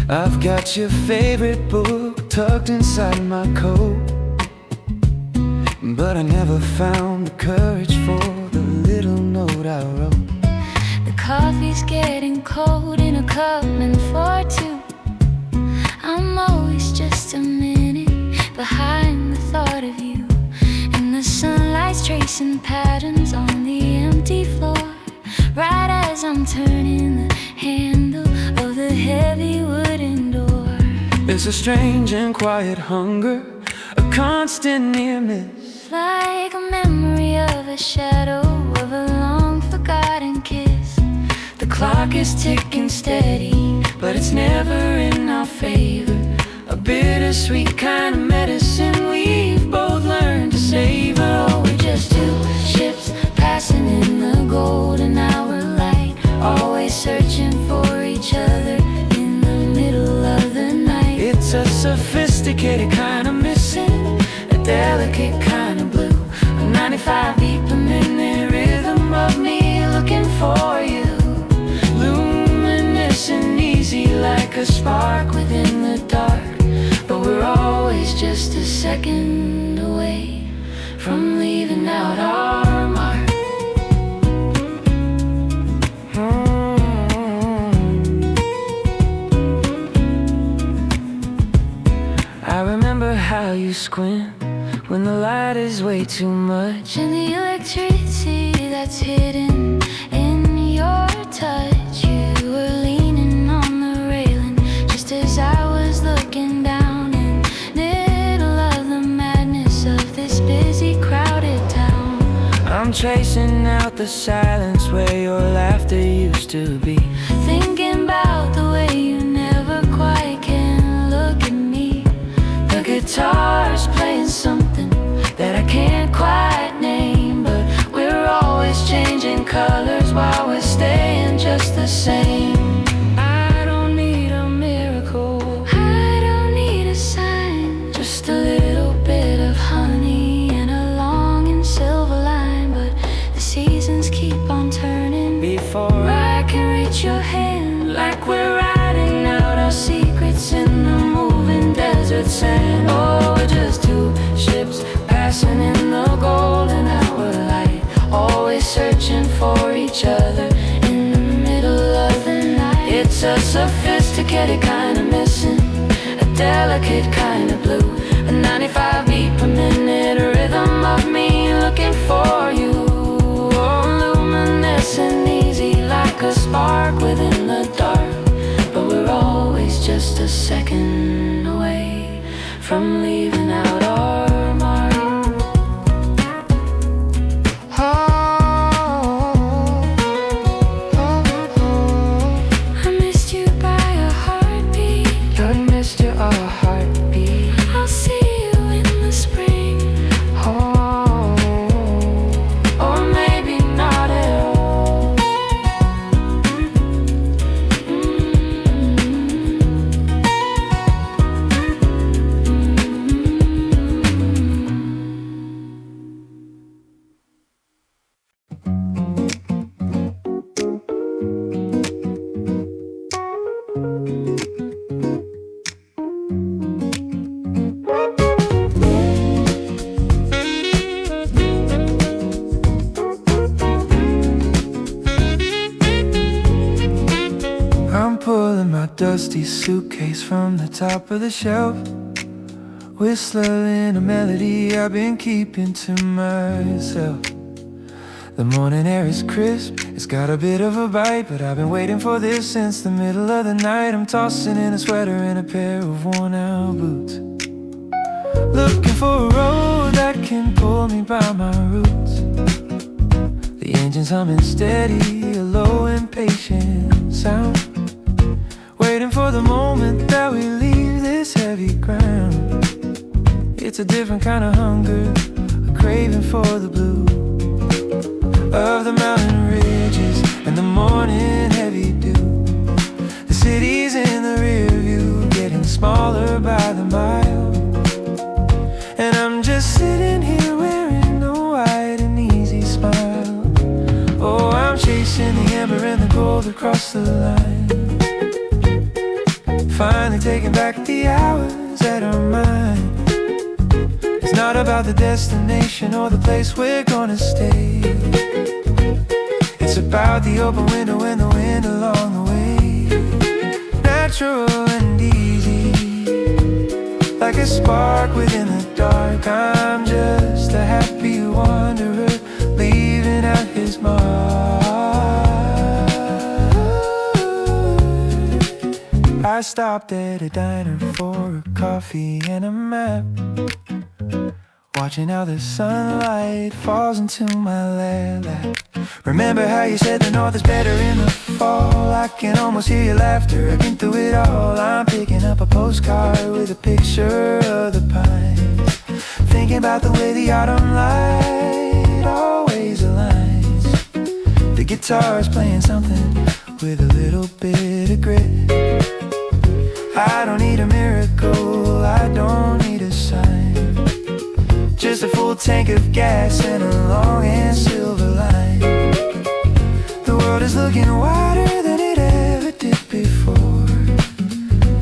I've got your favorite book tucked inside my coat, but I never found the courage for the little note I wrote. the coffee's getting cold in a cup meant for two. I'm always just a minute behind the thought of you. And the sunlight's tracing patterns on the empty floor, right as I'm turning the handle of the heavy wooden door. It's a strange and quiet hunger, a constant near miss. Like a memory of a shadow of a long forgotten kiss. The clock is ticking steady, but it's never in our favor. A bittersweet kind of medicine we've both learned to savor. Oh, we're just two ships passing in the golden hour light, always searching for each other in the middle of the night. It's a sophisticated kind of missing, a delicate kind of blue, a 95 beat per minute rhythm of me looking for you. Luminous and easy like a spark within the dark, but we're always just a second away from leaving out our mark. I remember how you squint when the light is way too much, And the electricity that's hidden in your touch. You were leaning on the railing just as I was looking down in middle of the madness of this busy, crowded town. I'm tracing out the silence where your laughter used to be. Thinking about the way you never quite can look at me. The guitar's playing something that I can't quite name, but we're always changing colors while we're staying just the same. I don't need a miracle, I don't need a sign, just a little bit of honey and a long and silver line. But the seasons keep on turning before I can reach your hand. like we're riding out our secrets in the moving desert sand. Oh, we're just two ships passing in the golden hour light, always searching for each other in the middle of the night. It's a sophisticated kind of missing, a delicate kind of blue, a 95 beat per minute rhythm of me looking for you. Oh, luminous and easy like a spark within the dark, but we're always just a second away from leaving out our mark. I missed you by a heartbeat. I missed you a heartbeat. I'll see you in the spring. Oh, or maybe not at all. I'm pulling my dusty suitcase from the top of the shelf, whistling a melody I've been keeping to myself. The morning air is crisp, it's got a bit of a bite, but I've been waiting for this since the middle of the night. I'm tossing in a sweater and a pair of worn out boots, looking for a road that can pull me by my roots. The engine's humming steady, a low impatient sound, waiting for the moment that we leave this heavy ground. It's a different kind of hunger, a craving for the blue of the mountain ridges and the morning heavy dew. The city's in the rear view, getting smaller by the mile, and I'm just sitting here wearing a wide and easy smile. Oh, I'm chasing the amber and the gold across the line, finally taking back the hours that are mine. It's not about the destination or the place we're gonna stay. It's about the open window and the wind along the way. Natural and easy, like a spark within the dark. I'm just a happy wanderer, leaving out his mark. I stopped at a diner for a coffee and a map, watching how the sunlight falls into my lap. Remember how you said the north is better in the fall? I can almost hear your laughter again through it all. I'm picking up a postcard with a picture of the pines, thinking about the way the autumn light always aligns. The guitar's playing something with a little bit of grit. I don't need a miracle, I don't need a sign, just a full tank of gas and a long and silver line. The world is looking wider than it ever did before,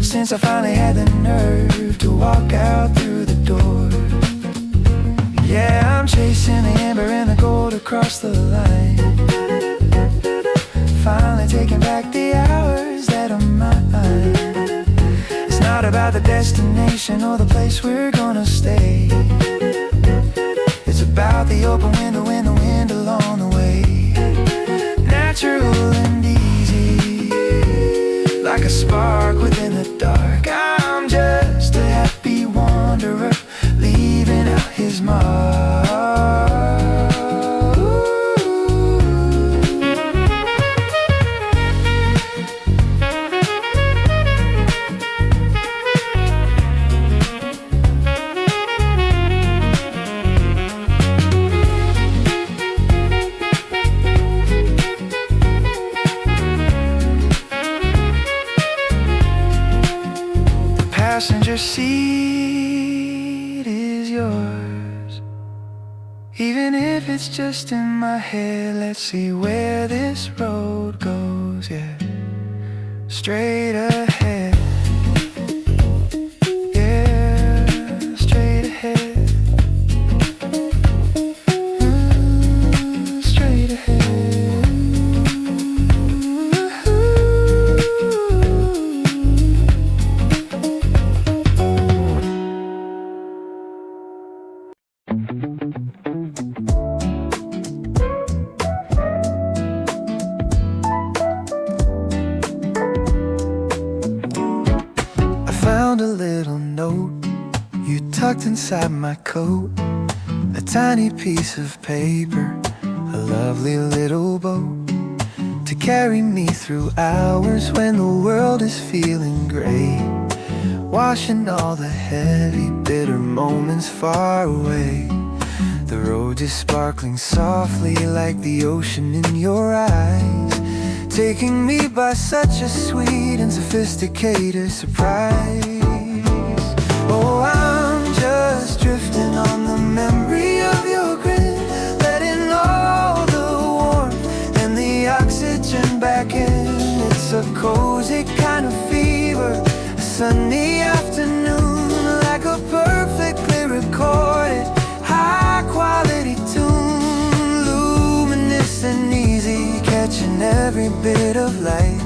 since I finally had the nerve to walk out through the door. Yeah, I'm chasing the amber and the gold across the line, finally taking back the hours that are mine. It's not about the destination or the place we're gonna stay. It's about the open window and the wind along the way. Natural and easy, like a spark within the dark. I'm just a happy wanderer, leaving out his mark. Passenger seat is yours, even if it's just in my head. Let's see where this road goes, yeah, straight ahead, yeah, straight ahead, straight ahead. Tucked inside my coat, a tiny piece of paper, a lovely little boat to carry me through hours when the world is feeling gray, washing all the heavy, bitter moments far away. The road is sparkling softly like the ocean in your eyes, taking me by such a sweet and sophisticated surprise. Oh, I'm just drifting on the memory of your grin, letting all the warmth and the oxygen back in. It's a cozy kind of fever, a sunny afternoon, like a perfectly recorded high quality tune, luminous and easy, catching every bit of light.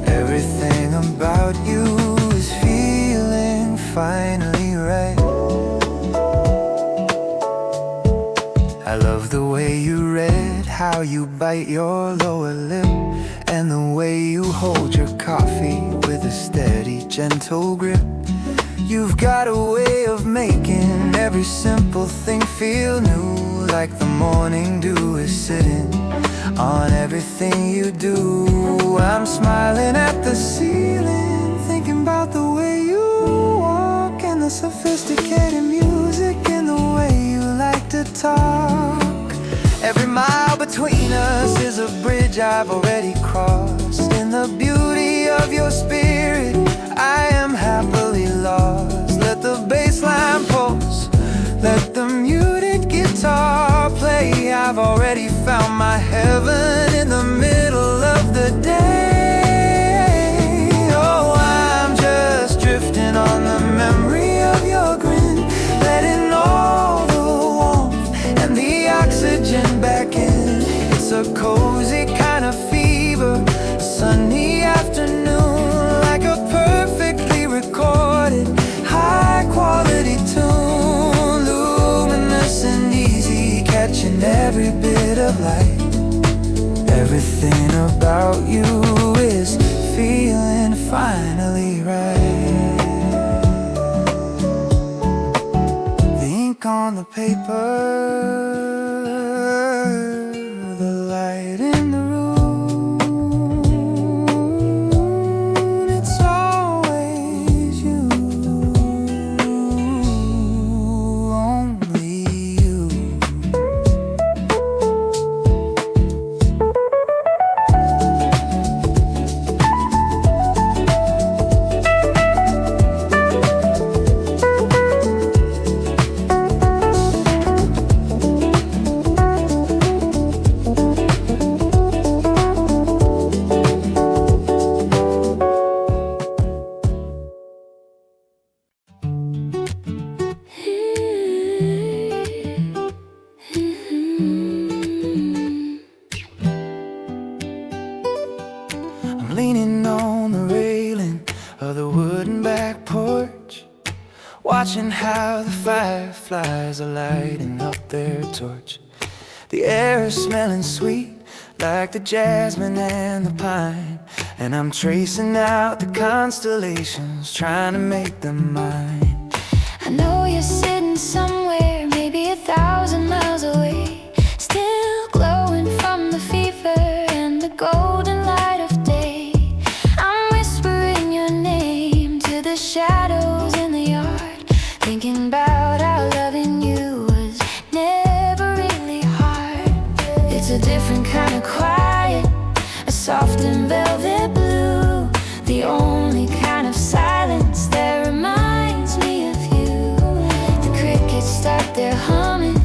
Everything about you is feeling finally right. I love the way you read, how you bite your lower lip, and the way you hold your coffee with a steady, gentle grip. You've got a way of making every simple thing feel new, like the morning dew is sitting on everything you do. I'm smiling at the ceiling, thinking about the way you walk, and the sophisticated music, and the way you like to talk. Every mile between us is a bridge I've already crossed. In the beauty of your spirit, I am happily lost. Let the bass line pulse, let the muted guitar play. I've already found my heaven in the middle of the day. Oh, I'm just drifting on the memory of your grin, letting all the warmth and the oxygen back in. It's a cozy kind of fever, a sunny afternoon, like a perfectly recorded high quality tune, luminous and easy, catching every bit of light. Everything about you is feeling finally right. The ink on the paper, the light in the room, it's always you, only you. I'm leaning on the railing of the wooden back porch, watching how the fireflies are lighting up their torch. The air is smelling sweet, like the jasmine and the pine, and I'm tracing out the constellations, trying to make them mine. I know you're sitting somewhere, maybe 1,000 miles away, still glowing from the fever and the golden light of day. I'm whispering your name to the shadows in the yard, thinking about how loving you was never really hard. It's a different kind of quiet, a soft and velvet blue, the only kind of silence that reminds me of you. The crickets start their humming,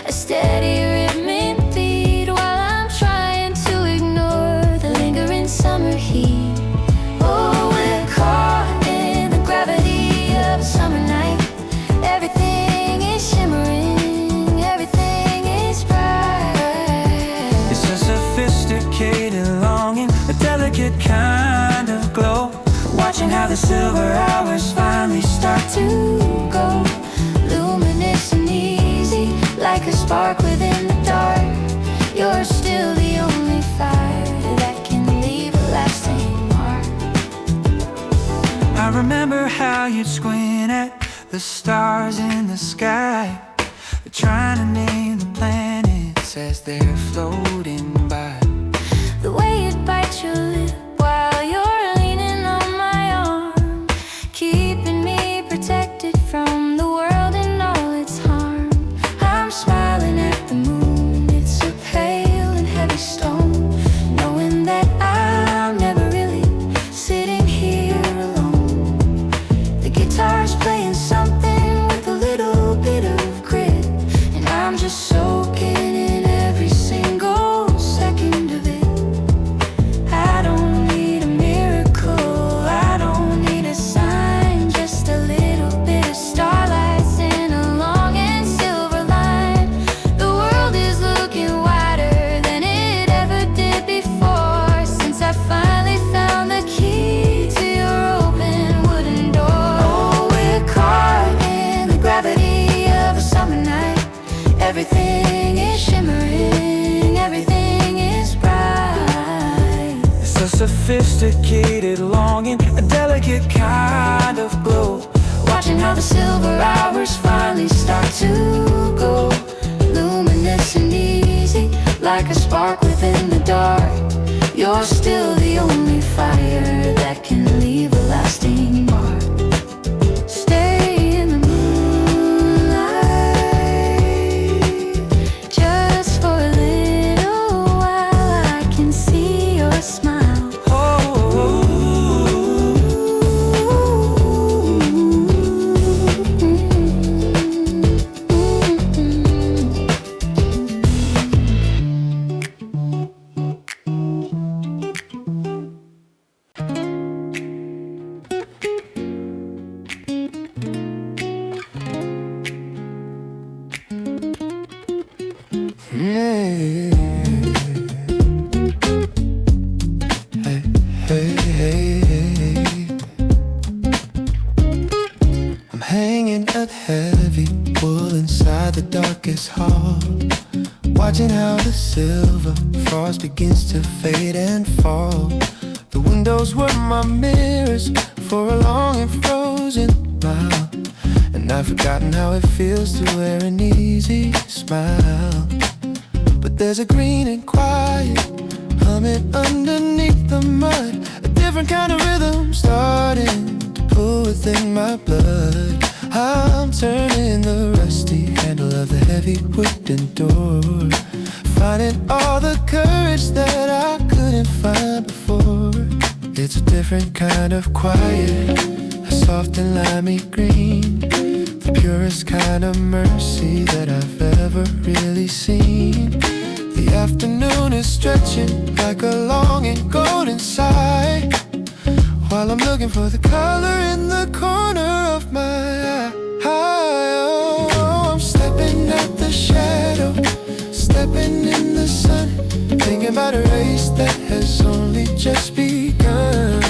a steady rhythmic beat, while I'm trying to ignore the lingering summer heat. Oh, we're caught in the gravity of a summer night. Everything is shimmering, everything is bright. It's a sophisticated longing, a delicate kind of glow, watching how the silver hours finally start To go luminous and easy, like a spark within the dark. You're still the only fire that can leave a lasting mark. I remember how you'd squint at the stars in the sky, trying to name the planets as they're floating by. The way you'd bite your lip while you're leaning on my arm, keeping me protected from the world and all its harm. I'm smiling at the moon, it's a pale and heavy stone, knowing that I'm never really sitting here alone. The guitar's playing something with a little bit of grit, and I'm just soaking in every single second of it. I don't need a miracle, I don't need a sign, just a little bit of starlights in a long and silver line. The world is looking wider than it ever did before, since I finally found the key to your open wooden door. Oh, we're caught in the gravity of a summer night. Everything is shimmering, everything is bright. It's a sophisticated longing, a delicate kind of glow. Watching how the silver hours finally start to go. Luminous and easy, like a spark within the dark. You're still the only fire that can leave a lasting mark. Stay in the moonlight, just for a little while. I can see your smile. I'm hanging out heavy wool inside the darkest hall, watching how the silver frost begins to fade and fall. The windows were my mirrors for a long and frozen mile, and I've forgotten how it feels to wear an easy smile. But there's a green and quiet humming underneath the mud, a different kind of rhythm starting to pull within my blood. I'm turning the rusty handle of the heavy wooden door, finding all the courage that I couldn't find before. It's a different kind of quiet, a soft and limey green, the purest kind of mercy that I've ever really seen. The afternoon is stretching like a long and golden sigh, while I'm looking for the color in the corner of my eye. Oh, I'm stepping out the shadow, stepping in the sun, thinking about a race that has only just begun.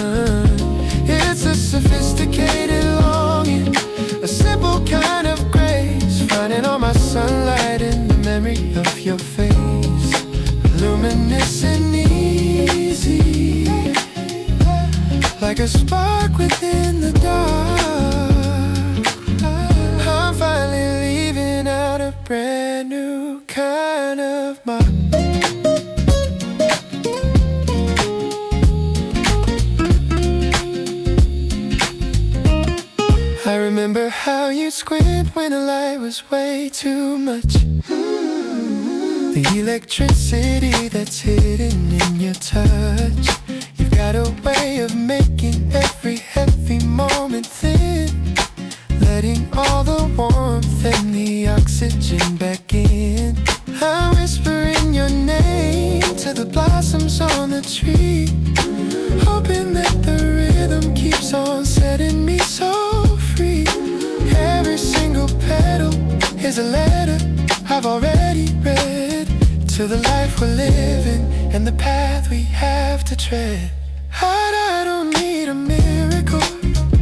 It's a sophisticated longing, a simple kind of grace, finding all my sunlight in the memory of your face. Luminous and easy, like a spark within the dark. I'm finally leaving out a brand new kind of mark. I remember how you squint when the light was way too much. The electricity that's hidden in your touch. You've got a way of making every heavy moment thin, letting all the warmth and the oxygen back in. I'm whispering your name to the blossoms on the tree, hoping that the rhythm keeps on setting me so free. Every single petal is a letter I've already read, to the life we're living and the path we have to tread. I don't need a miracle,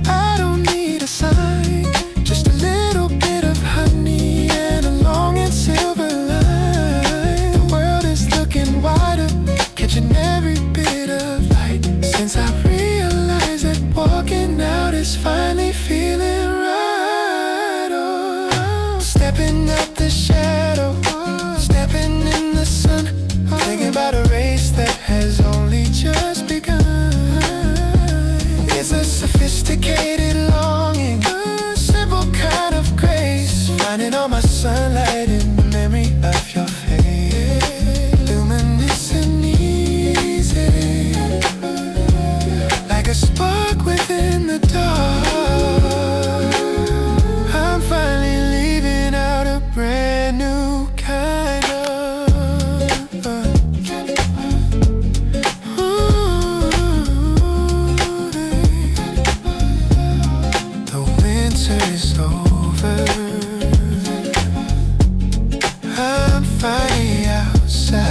I don't need a sign, just a little bit of honey and a long and silver line. The world is looking wider, catching every bit of light, since I realized that walking out is finally feeling right. Oh, stepping out the shadow, stepping in the sun, thinking about a race that has only just begun. It's a sophisticated longing, a simple kind of grace, finding all my sunlight in the memory of your face. Luminous and easy, like a spark within the dark. I'm finally leaving out a brand new kind of the winter is over, I'm finally outside.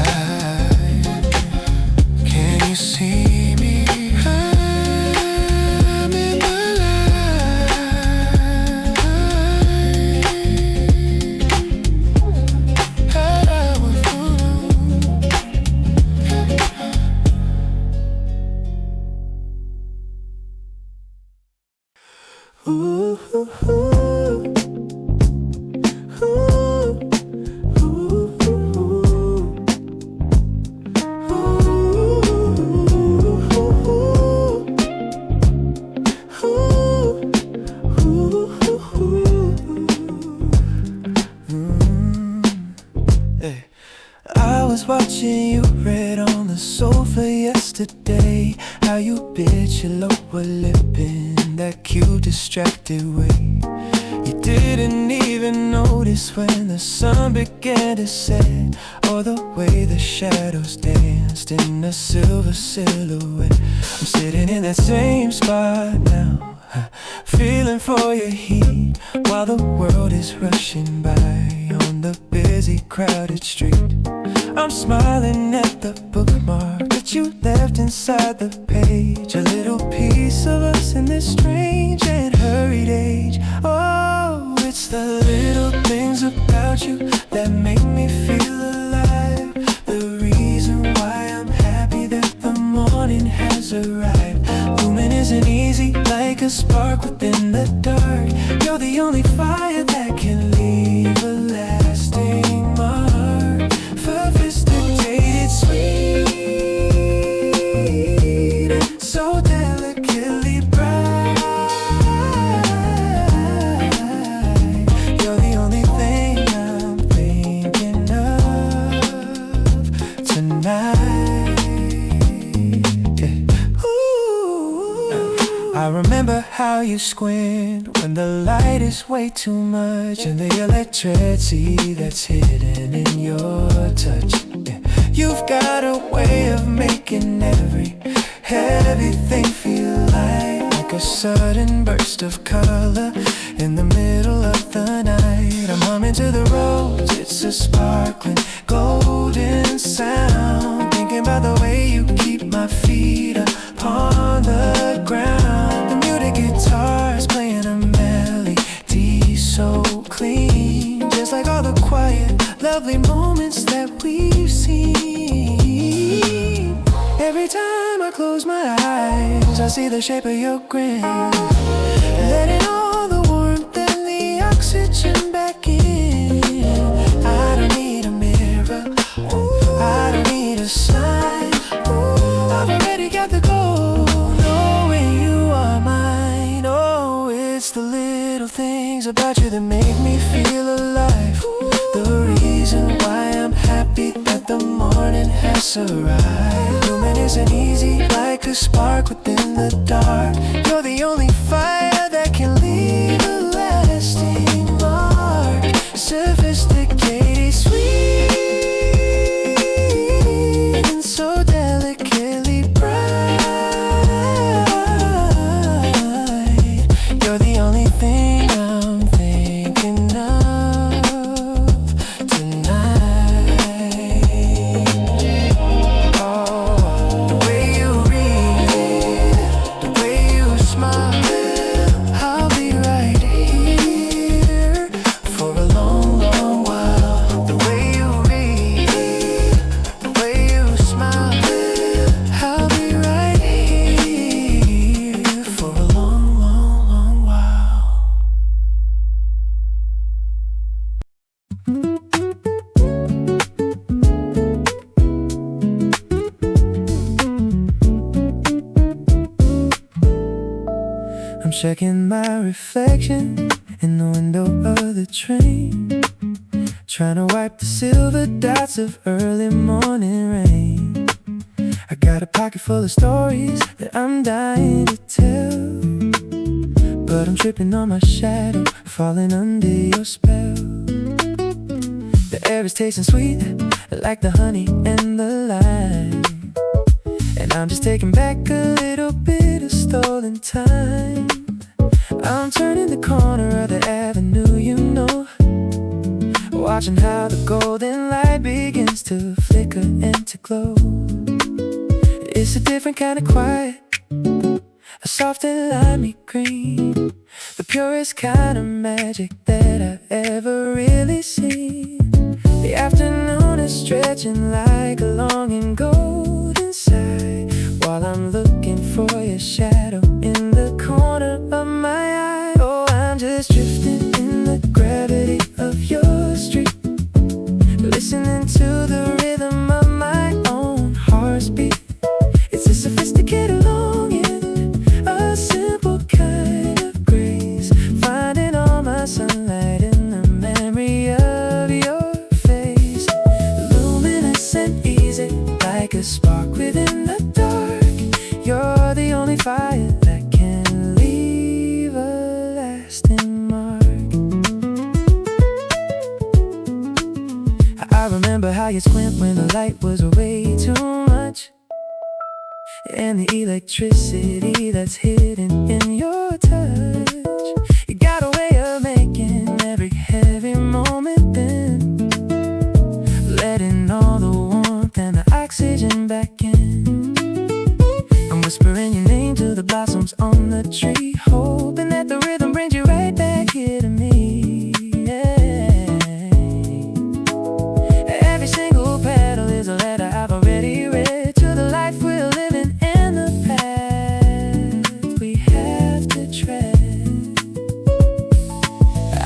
Can you see me? I'm in the light, and I will was watching you read on the sofa yesterday. How you bit your lower lip in that cute distracted way. You didn't even notice when the sun began to set, or the way the shadows danced in a silver silhouette. I'm sitting in that same spot now, feeling for your heat, while the world is rushing by on the busy crowded street. I'm smiling at the bookmark that you left inside the page, a little piece of us in this strange and hurried age. Oh, it's the little things about you that make me feel alive, the reason why I'm happy that the morning has arrived. Blooming isn't easy, like a spark within the dark. You're the only fire that can leave a lasting mark. Sophisticated, sweet, so delicately bright. You're the only thing I'm thinking of tonight. Yeah. Ooh. I remember how you squint when the light is way too much, and the electricity that's hidden in your touch. Yeah. You've got a way of making everything feel like a sudden burst of color in the middle of the night. I'm humming to the rose, it's a sparkling golden sound, thinking about the way you keep my feet upon the ground. The muted guitars playing a melody so clean, just like all the quiet, lovely moments that we've seen. Every time I close my eyes, I see the shape of your grin, letting all the warmth and the oxygen back in. I don't need a mirror, I don't need a sign. I've already got the goal, knowing you are mine. Oh, it's the little things about you that make me feel alive, the reason why I'm happy that the morning has arrived. Blooming isn't easy, like a spark within the dark. You're the only fire that can leave a lasting mark. Sophisticated, sweet, and so delicately bright. You're the only thing I'm thinking of tonight. Oh, the way you read, the way you smile, I'll be right here for a long, long while. The way you read, the way you smile, I'll be right here for a long, long, long while. I'm checking my reflection in the window of the train, trying to wipe the silver dots of early morning rain. I got a pocket full of stories that I'm dying to tell, but I'm tripping on my shadow, falling under your spell. The air is tasting sweet, like the honey and the lime, and I'm just taking back a little bit of stolen time. I'm turning the corner of the avenue, you know, watching how the golden light begins to flicker and to glow. It's a different kind of quiet, a soft and limey green, the purest kind of magic that I've ever really seen. The afternoon is stretching like a longing golden sigh, while I'm looking for your shadow in the corner of my eye. Oh, I'm just drifting in the gravity of your street, listening to the rhythm of my own heartbeat. It's a sophisticated longing, a simple kind of grace, finding all my sunlight in the memory of your face. Luminescent I remember how you squint when the light was way too much, and the electricity that's hidden in your touch. You got a way of making every heavy moment bend, letting all the warmth and the oxygen back in. I'm whispering your name to the blossoms on the tree, hoping that the rhythm brings you right back here to me. Yeah. Every single petal is a letter I've already read to the life we're living and the path we have to tread.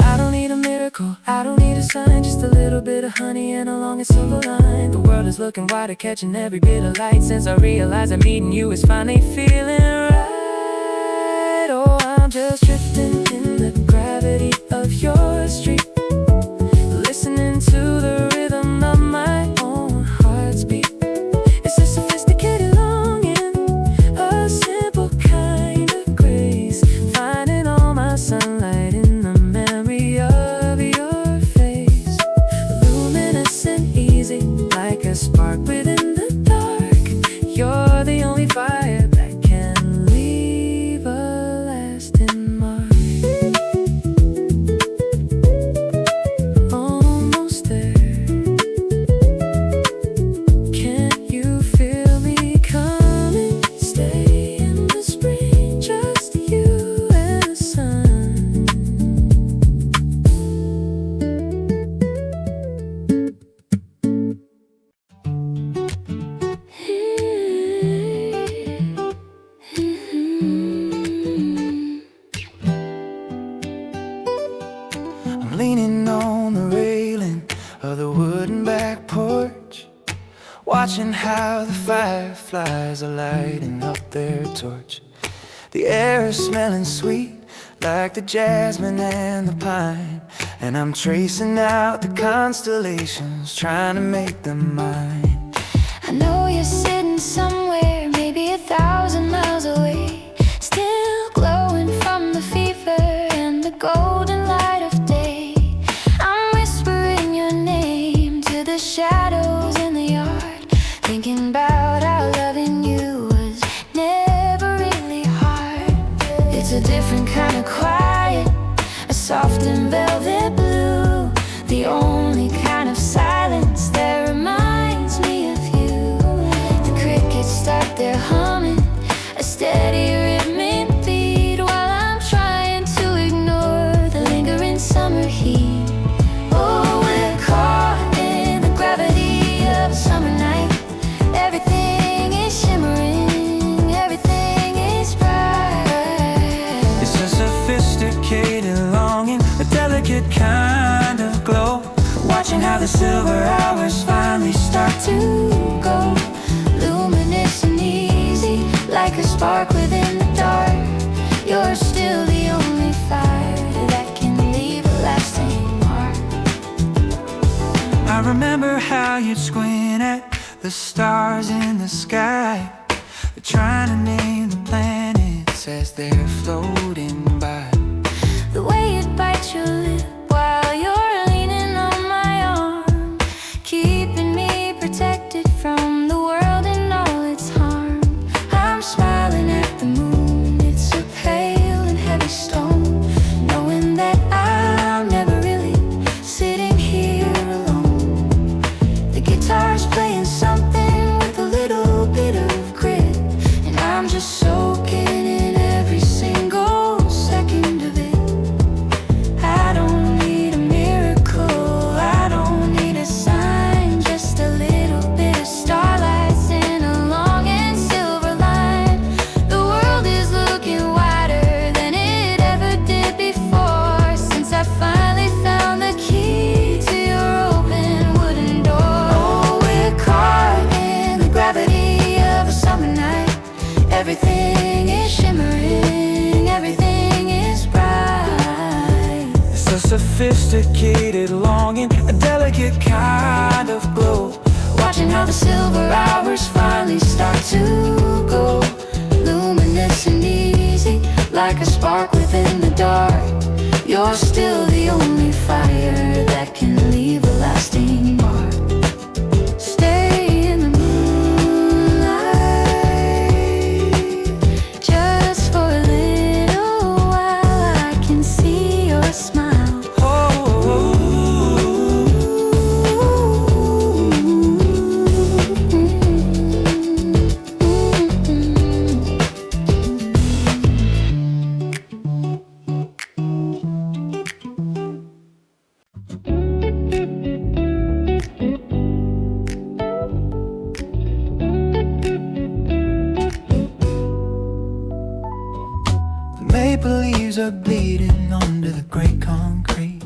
I don't need a miracle, I don't need a sign, just a little bit of honey and a long and silver line. The world is looking wider, catching every bit of light, since I realize that meeting you is finally feeling right. Oh, I'm just drifting in the gravity of your street, listening to the rhythm of my own heart's beat. It's a sophisticated longing, a simple kind of grace, finding all my sunlight in the memory of your face. Luminous and easy, like a spark within the dark. You're the only fire that can leave a lasting mark. Almost there. Can't you feel me coming? Stay in the spring, just you and the sun. I'm leaning on the railing of the wooden back porch, watching how the fireflies are lighting up their torch. The air is smelling sweet, like the jasmine and the pine, and I'm tracing out the constellations, trying to make them mine. I know you're sitting somewhere, maybe 1,000 miles away, still glowing from the fever and the golden light of day. I'm whispering your name to the shadows in the yard, thinking about how loving you was never really hard. It's a different kind of quiet, a soft and velvet blue, the only kind of silence that reminds me of you. The crickets start their humming, a steady rhythmic beat, while I'm trying to ignore the lingering summer heat. Oh, we're caught in the gravity of a summer night. Everything is shimmering, everything is bright. It's a sophisticated longing, a delicate kind of glow, watching how the silver hours finally start To go luminous and easy, like a spark within the dark. You're still the only fire that can leave a lasting mark. I remember how you'd squint at the stars in the sky, trying to name the planets as they're floating by. The way you'd bite your lip while you're leaning on my arm, keeping me protected from the world and all its harm. I'm smiling at the moon, it's a pale and heavy stone, knowing that I'm never really sitting here alone. The guitar's playing something with a little bit of grit, and I'm just soaking in every single second of it. I don't need a miracle, I don't need a sign, just a little bit of starlights and a long and silver line. The world is looking wider than it ever did before, since I finally found the key to your open wooden door. Oh, we're caught in the gravity of a summer night. Everything is shimmering, everything is bright. It's a sophisticated longing, a delicate kind of glow, Watching how the silver hours finally start to go luminous and easy, like a spark within the dark. You're still the only fire that can leave a lasting mark. ears are bleeding under the gray concrete,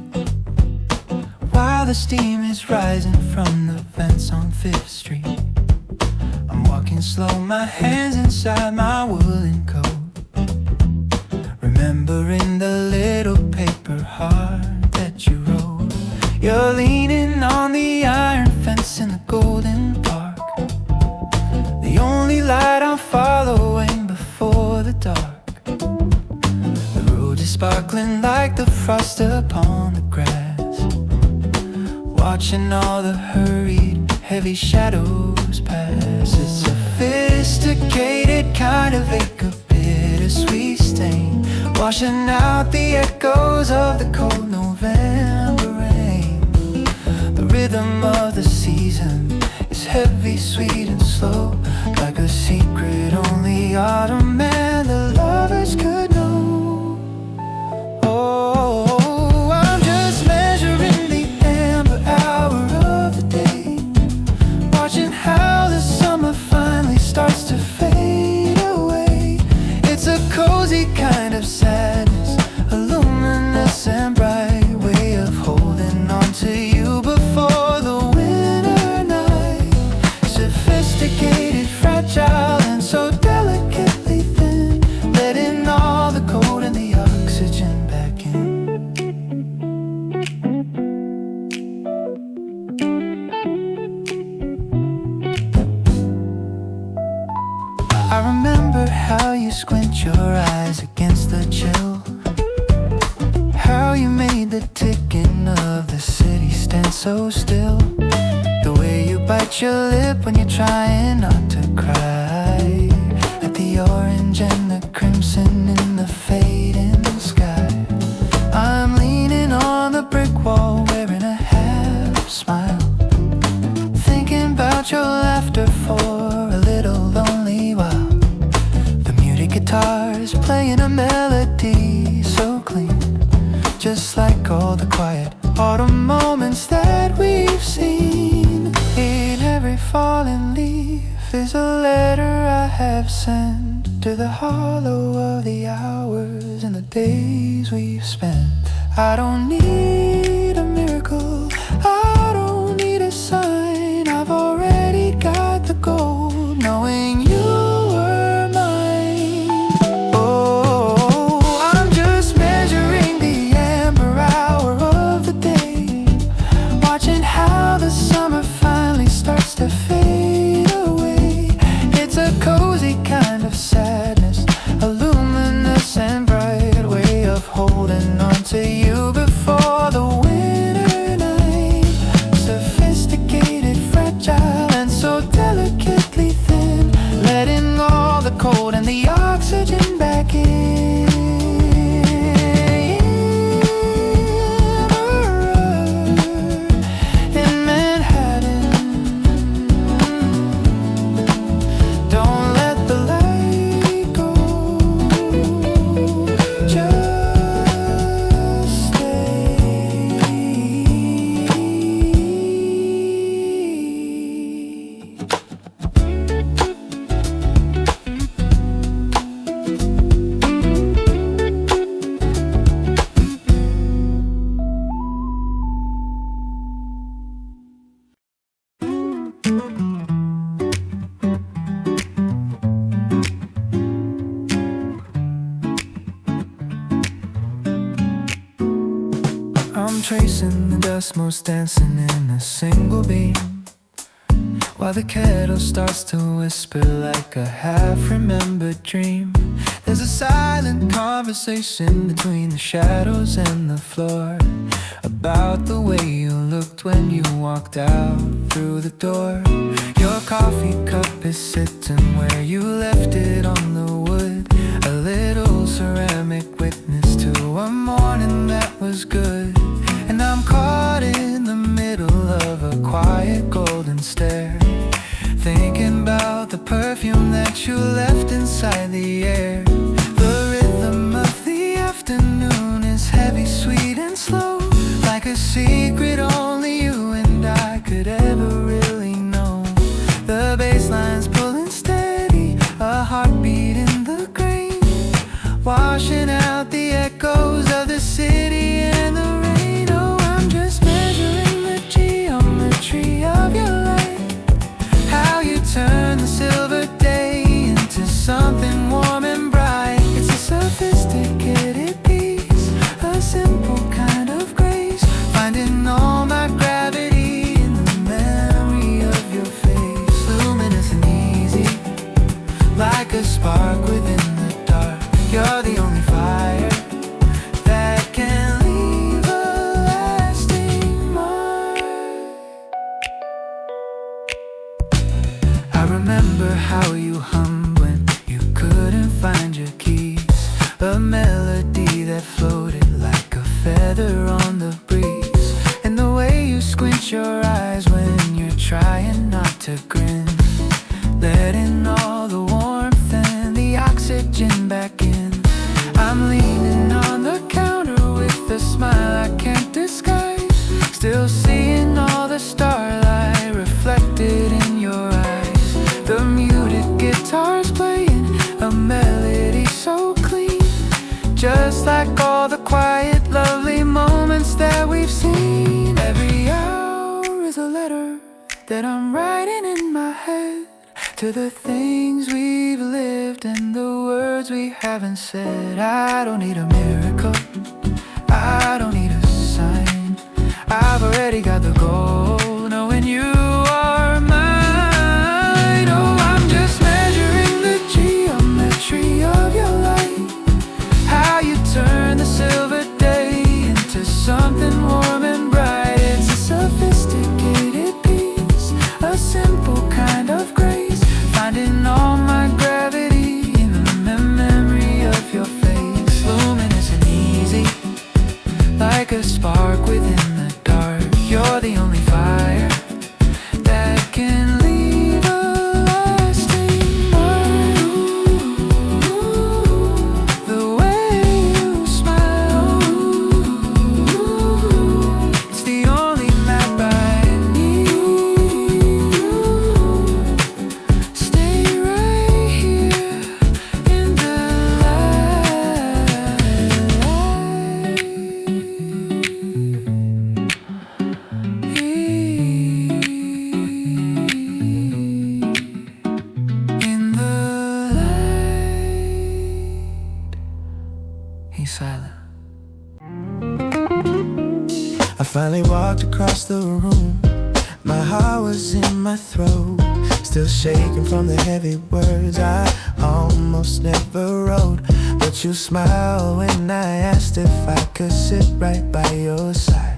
while the steam is rising from the vents on 5th Street. I'm walking slow, my hands inside my woolen coat, remembering the little paper heart that you wrote. You're leaning on the iron fence in the golden park, the only light I'm following before the dark. The road is sparkling like the frost upon the grass, watching all the hurried, heavy shadows pass. It's a sophisticated kind of ache, a bittersweet stain, washing out the echoes of the cold November rain. The rhythm of the season is heavy, sweet and slow, like a secret only autumn and the lovers could know. Oh, I'm just measuring the amber hour of the day, watching how the summer finally starts to fade away. It's a cozy kind of sadness, a luminous and bright way of holding on to you before the winter night. Sophisticated, fragile and so delicately thin, letting all the cold and the oxygen back in. I remember how you squint your eyes against the chill, how you made the ticking of the city stand so still, the way you bite your lip when you're trying not to cry, at the orange and the crimson in the fading sky. I'm leaning on the brick wall wearing a half smile, thinking about your laughter for a little lonely while. The muted guitars playing a melody so clean, just like all the quiet autumn moments that we've seen. In every falling leaf is a letter I have sent to the hollow of the hours and the days we've spent. I don't need a miracle, I don't need a sign, I've already got the gold, knowing you were mine. Oh, I'm just measuring the amber hour of the day, watching how the summer finally starts to fade away. It's a cozy kind of sadness, a luminous and bright way of holding on to you before the winter night. Sophisticated, fragile and so delicately thin, letting all the cold and the oxygen back in. In Manhattan, don't let the light go, just stay. I'm tracing the dust motes dancing in a single beam, while the kettle starts to whisper like a half-remembered dream. There's a silent conversation between the shadows and the floor, about the way you looked when you walked out through the door. Your coffee cup is sitting where you left it on the wood, a little ceramic witness to a morning that was good. And I'm caught in the middle of a quiet golden stare, thinking about the perfume that you left inside the air. The rhythm of the afternoon is heavy, sweet and slow, like a secret only you and I could ever really know. The bass line's pulling steady, a heartbeat in the grain, washing out the echo remember how you hummed when you couldn't find your keys. A melody that floated like a feather on the breeze. And the way you squint your eyes when you're trying not to grin, letting all the warmth and the oxygen back in. I'm leaning on the counter with a smile I can't disguise, still seeing all the starlight reflected in your eyes. The muted guitar's playing a melody so clean, just like all the quiet, lovely moments that we've seen. Every hour is a letter that I'm writing in my head, to the things we've lived and the words we haven't said. I don't need a miracle, I don't need a sign. I've already got the goal, knowing you are mine. Oh, I'm just measuring the geometry of your light, how you turn the silver day into something warm and bright. It's a sophisticated piece, a simple kind of grace, finding all my gravity in the memory of your face. Luminous and easy, like a spark within the dark. You're the only fire that can leave a lasting mark. The way you smile, it's the only map I need. Stay right here in the light. In the light. He's silent. I finally walked across the room. My heart was in my throat, still shaking from the heavy words I almost never wrote. But you smiled when I asked if I could sit right by your side.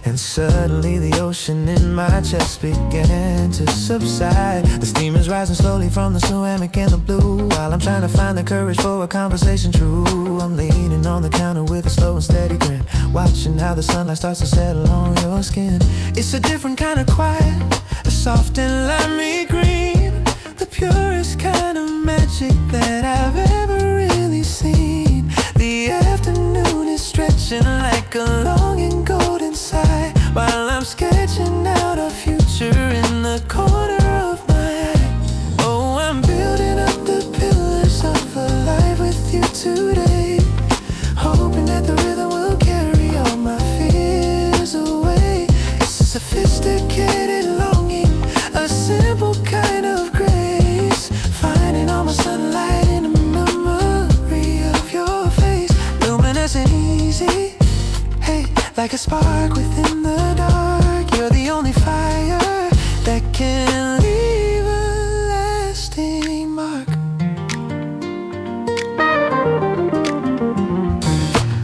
And suddenly the ocean in my chest began to subside. The steam is rising slowly from the ceramic and the blue, while I'm trying to find the courage for a conversation true. I'm leaning on the counter with a slow and steady grin, watching how the sunlight starts to settle on your skin. It's a different kind of quiet, a soft and limey green, the purest kind of magic that I've ever really seen. The afternoon is stretching like a long and golden sigh, while I'm sketching out a future in the corner of my eye. Oh, I'm building up the pillars of a life with you today, hoping that the rhythm will carry all my fears away. It's a sophisticated longing, a simple kind of grace, finding all my sunlight in the memory of your face. Luminous and easy, hey, like a spark within the dark. You're the only fire that can leave a lasting mark.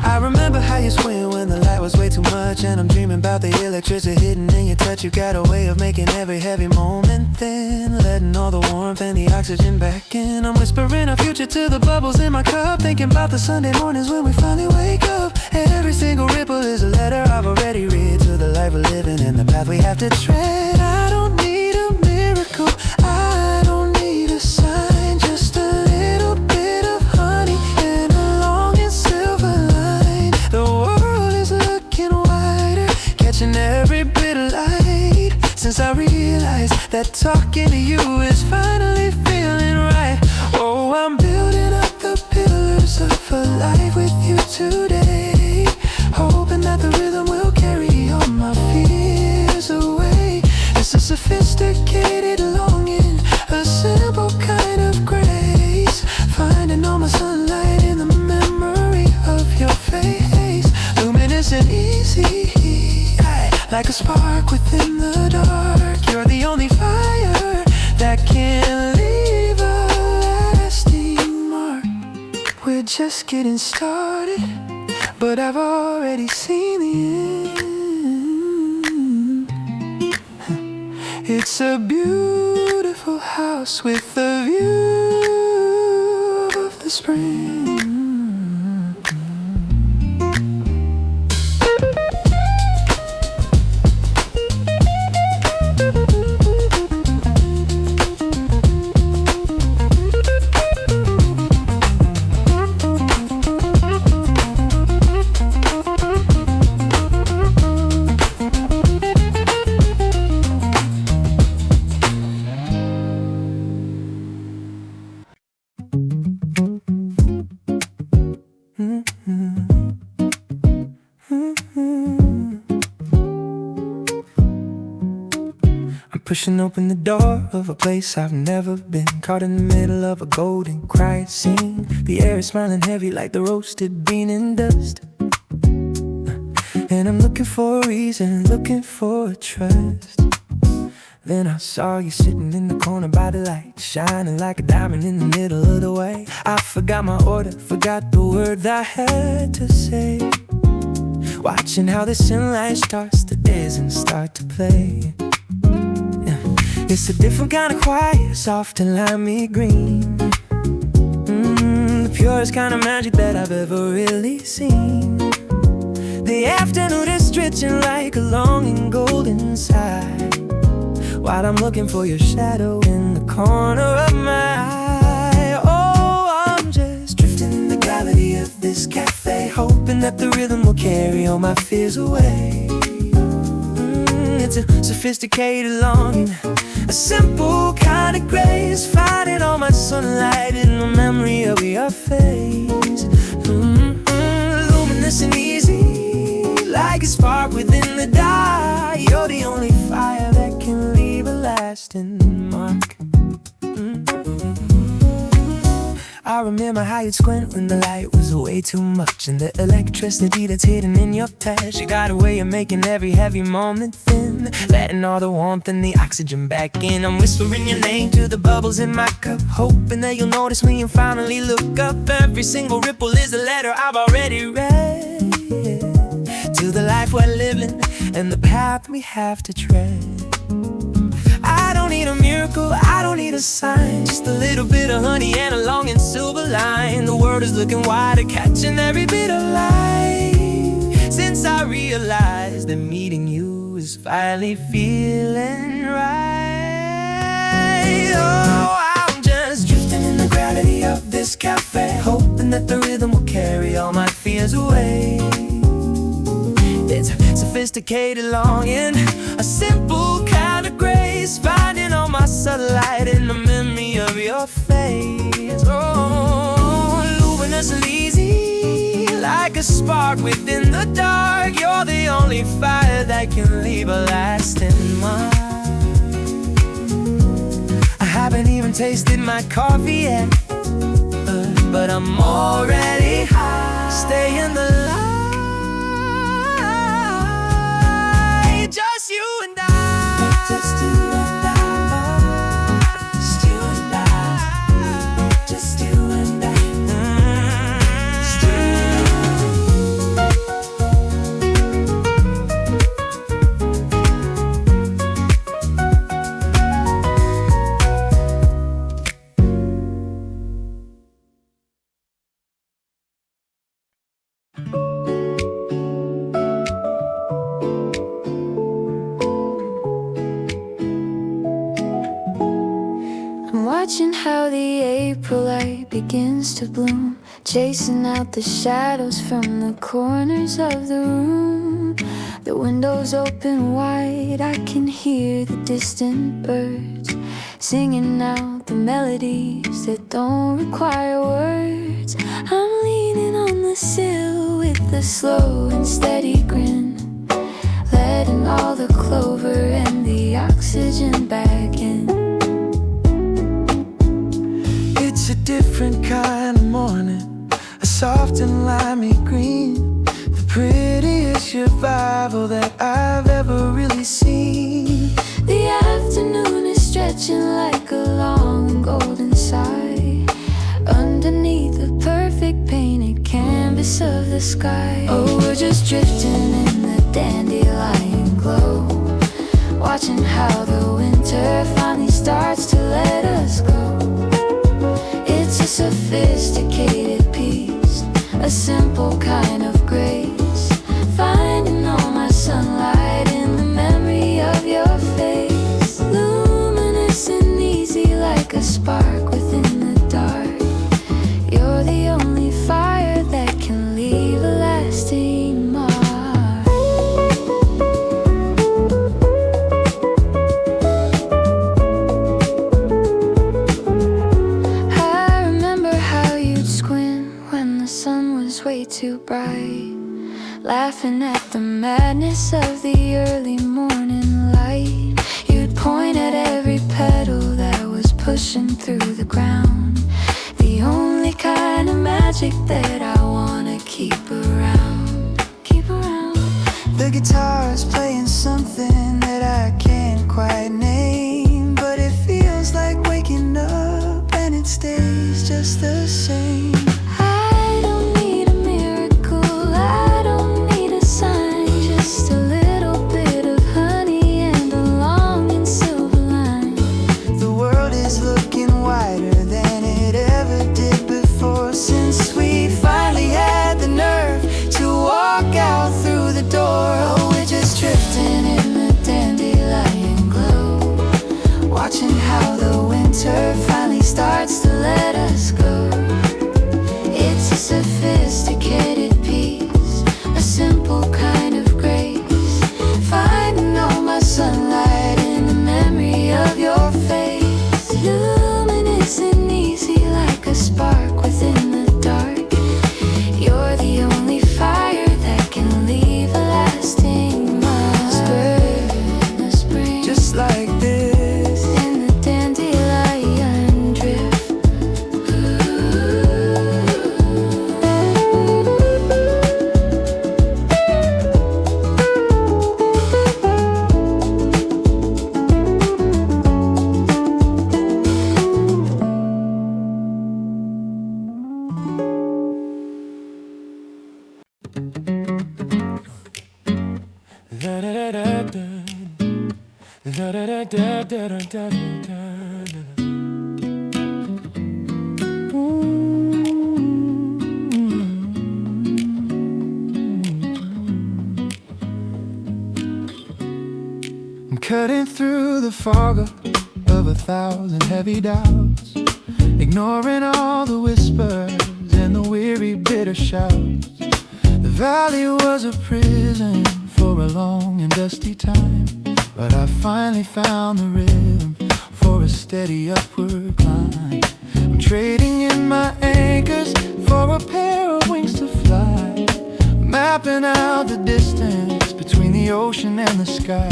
I remember how you swim when the light was way too much, and I'm dreaming about the electricity hidden in your touch. You got a way of making every heavy moment thin, letting all the warmth and the oxygen back in. I'm whispering our future to the bubbles in my cup, thinking about the Sunday mornings when we finally wake up. Every single ripple is a letter I've already read, to the life we're living and the path we have to tread. I don't need a miracle, I don't need a sign, just a little bit of honey and a long and silver line. The world is looking wider, catching every bit of light, since I realized that talking to you is finally feeling right. Oh, I'm building up the pillars of a life with you today, hoping that the rhythm will carry all my fears away. It's a sophisticated longing, a simple kind of grace, finding all my sunlight in the memory of your face. Luminous and easy, like a spark within the dark. You're the only fire that can leave a lasting mark. We're just getting started, but I've already seen the end. It's a beautiful little house with a view of the spring. Pushing open the door of a place I've never been, caught in the middle of a golden quiet scene. The air is smiling heavy like the roasted bean and dust. And I'm looking for a reason, looking for a trust. Then I saw you sitting in the corner by the light, shining like a diamond in the middle of the way. I forgot my order, forgot the word I had to say. Watching how the sunlight starts to dance and start to play. It's a different kind of quiet, soft and limey green. The purest kind of magic that I've ever really seen. The afternoon is stretching like a longing golden sigh, while I'm looking for your shadow in the corner of my eye. Oh, I'm just drifting in the gravity of this cafe, hoping that the rhythm will carry all my fears away. It's a sophisticated longing, a simple kind of grace, finding all my sunlight in the memory of your face. Luminous and easy, like a spark within the dark. You're the only fire that can leave a lasting mark. I remember how you'd squint when the light was way too much, and the electricity that's hidden in your touch. You got a way of making every heavy moment thin, letting all the warmth and the oxygen back in. I'm whispering your name to the bubbles in my cup, hoping that you'll notice when you finally look up. Every single ripple is a letter I've already read, to the life we're living and the path we have to tread. I don't need a miracle, I don't need a sign, just a little bit of honey and a long and silver line. The world is looking wider, catching every bit of life, since I realized that meeting you is finally feeling right. Oh, I'm just drifting in the gravity of this cafe, hoping that the rhythm will carry all my fears away. It's a sophisticated longing, a simple kind of grace, finding all my sunlight in the memory of your face. Oh, luminous and easy, like a spark within the dark. You're the only fire that can leave a lasting mark. I haven't even tasted my coffee yet, but I'm already high. Stay in the light, just you and I. Just you and I. Just you and I. Just you and I. Just you Watching how the April light begins to bloom, chasing out the shadows from the corners of the room. The windows open wide, I can hear the distant birds singing out the melodies that don't require words. I'm leaning on the sill with a slow and steady grin, letting all the clover and the oxygen back in. It's a different kind of morning, a soft and limey green, the prettiest survival that I've ever really seen. The afternoon is stretching like a long golden sigh, underneath the perfect painted canvas of the sky. Oh, we're just drifting in the dandelion glow, watching how the winter winter finally starts to let us go. It's a sophisticated piece, a simple kind of grace, finding all my sunlight in the memory of your face. Luminous and easy like a spark within the dark. You're the only fire that can leave a lasting mark. I remember how you'd squint when the sun was way too bright, laughing at the madness of the early morning light. You'd point at every petal that was pushing through the ground, the only kind of magic that I wanna keep around. Keep around. The guitar's playing something that I can't quite name, but it feels like waking up and it stays just the same. I don't need a miracle, I don't need a sign, just a little bit of honey and a long and silver line. The world is looking wider than it ever did before, since we finally had the nerve to walk out through the door. Oh, we're just drifting in the dandelion glow, watching how the winter finally starts to let us go. It's a sophisticated piece, a simple kind of grace, finding all my sunlight in the memory of your face. Luminous and easy like a spark within the dark. You're the only fire that can leave a lasting mark. Spring, the spring, Just like this. in the dandelion drift. I'm cutting through the fog of 1,000 heavy doubts, ignoring all the whispers and the weary bitter shouts. The valley was a prison for a long and dusty time, but I finally found the rhythm for a steady upward climb. I'm trading in my anchors for a pair of wings to fly, mapping out the distance between the ocean and the sky.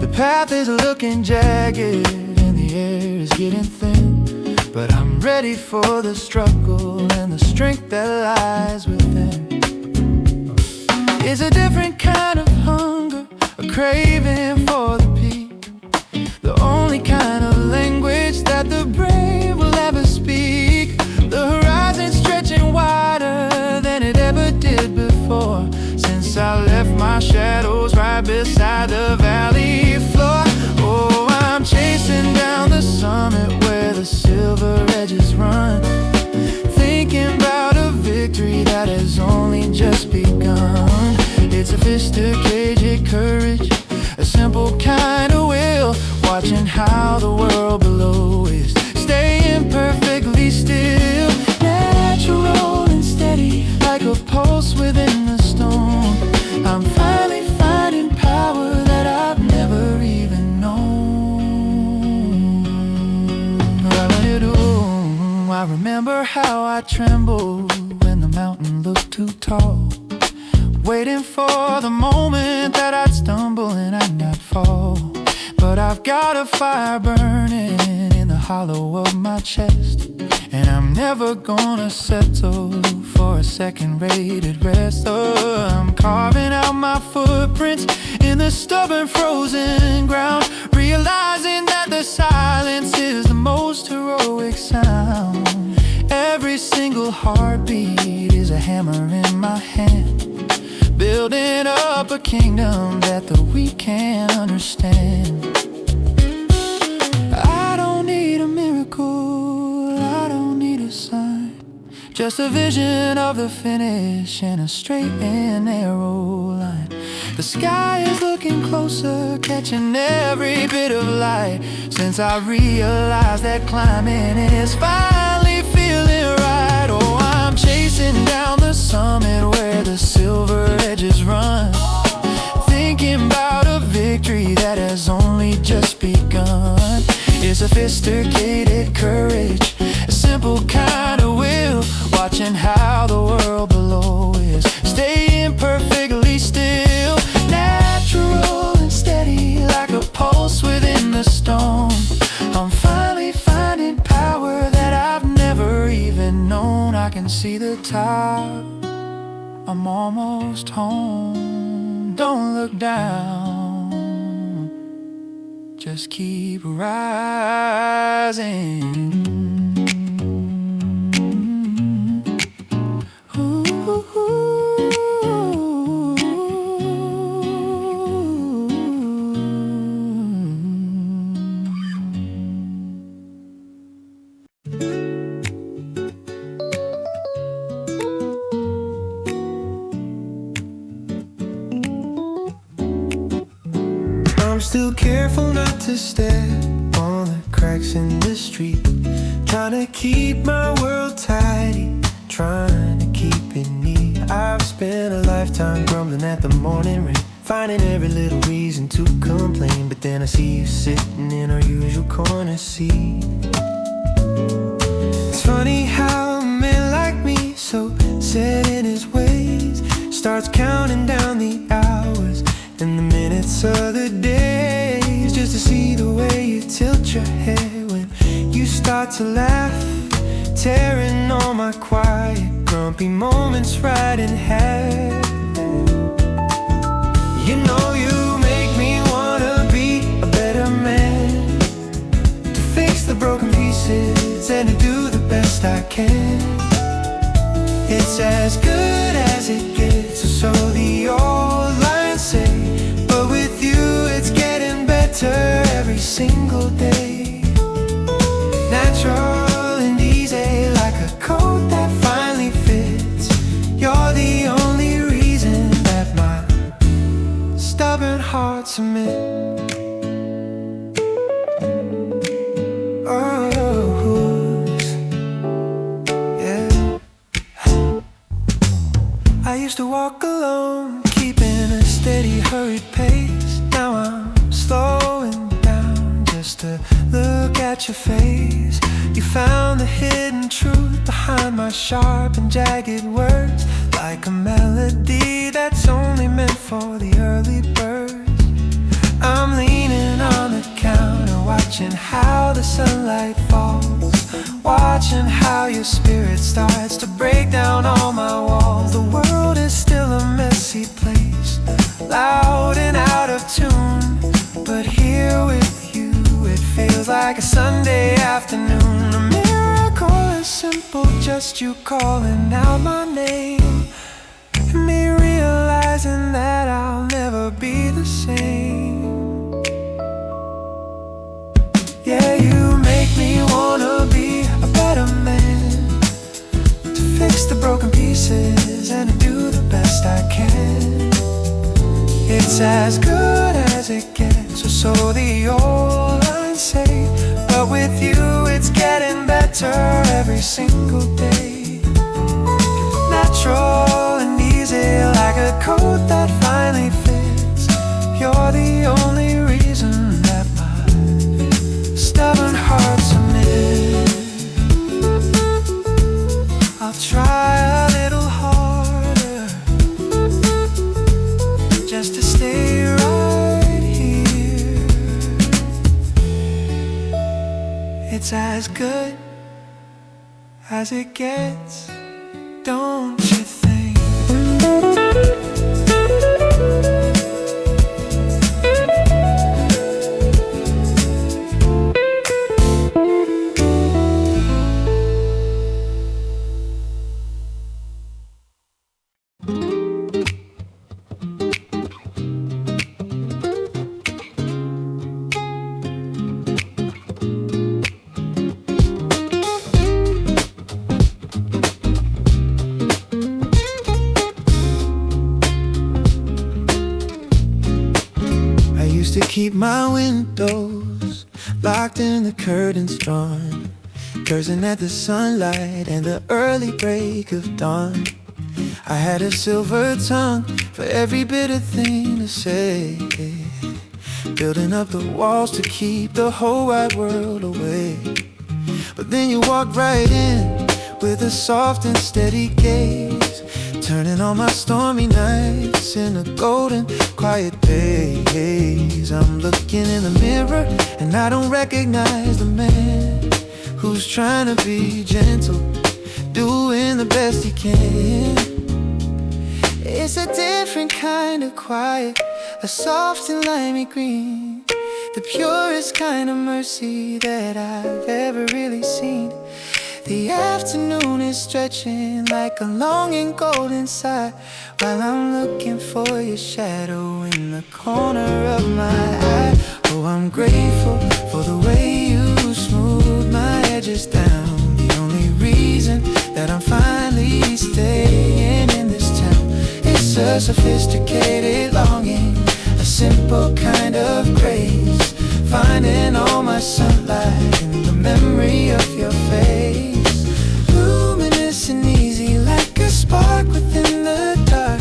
The path is looking jagged and the air is getting thin, but I'm ready for the struggle and the strength that lies within. It's a different kind of hunger, a craving for the peak, the only kind of language that the brave will ever speak. The horizon stretching wider than it ever did before, since I left my shadows right beside the valley floor. Oh, I'm chasing down the summit where the silver edges run, thinking about a victory that has only just begun. It's sophisticated courage, a simple kind of will, watching how the world below is staying perfectly still, natural and steady like a pulse within the storm. I'm finally finding power that I've never even known. I remember how I trembled when the mountain looked too tall, waiting for the moment that I'd stumble and I'd not fall. But I've got a fire burning in the hollow of my chest, and I'm never gonna settle for a second-rated rest. Oh, I'm carving out my footprints in the stubborn frozen ground, realizing that the silence is the most heroic sound. Every single heartbeat is a hammer in my hand, building up a kingdom that the weak can't understand. just a vision of the finish in a straight and narrow line. The sky is looking closer, catching every bit of light. Since I realized that climbing is finally feeling right. Oh, I'm chasing down the summit where the silver edges run, thinking about a victory that has only just begun. It's sophisticated courage, a simple kind of will, watching how the world below is staying perfectly still, natural and steady like a pulse within the stone. I'm finally finding power that I've never even known. I can see the top, I'm almost home. Don't look down, just keep rising. I'm still careful not to step on the cracks in the street, trying to keep my world tidy, trying to keep it neat. I've spent a lifetime grumbling at the morning rain, finding every little reason to complain, but then I see you sitting in our usual corner seat. It's funny how a man like me, so set in his ways, starts counting down the hours and the minutes of the days, just to see the way you tilt your head when you start to laugh, tearing all my quiet, grumpy moments right in half. You know you make me wanna be a better man, to fix the broken pieces and to do the best I can. It's as good as it gets, so the old lines say, but with you it's getting better every single day. Natural and easy like a coat that finally fits. You're the only reason that my stubborn heart submits. Oh, yeah. I used to walk alone, keeping a steady, hurried pace. Now I'm slowing down just to look at your face. You found the hidden truth behind my sharp and jagged words, like a melody that's only meant for the early birds. I'm leaning on the counter, watching how the sunlight falls, watching how your spirit starts to break down all my walls. The world is still a messy place, loud and out of tune, but here with you it feels like a Sunday afternoon. A miracle is simple, just you calling out my name, and me realizing that I'll never be the same. Yeah, you make me wanna be a better man, to fix the broken pieces and to do the best I can. It's as good as it gets, or so the old lines say, but with you it's getting better every single day. Natural and easy like a coat that finally fits. You're the only reason that my stubborn heart submits. I'll try a little harder just to stay right here. It's as good as it gets, don't you think? keep my windows locked and the curtains drawn, cursing at the sunlight and the early break of dawn. I had a silver tongue for every bitter thing to say, building up the walls to keep the whole wide world away. But then you walked right in with a soft and steady gaze, turning all my stormy nights into golden quiet days. I'm looking in the mirror and I don't recognize the man who's trying to be gentle, doing the best he can. It's a different kind of quiet, a soft and limey green, the purest kind of mercy that I've ever really seen. The afternoon is stretching like a long and golden sigh, while I'm looking for your shadow in the corner of my eye. Oh, I'm grateful for the way you smooth my edges down, the only reason that I'm finally staying in this town. It's a sophisticated longing, a simple kind of grace, finding all my sunlight in the memory of your face. Luminous and easy like a spark within the dark.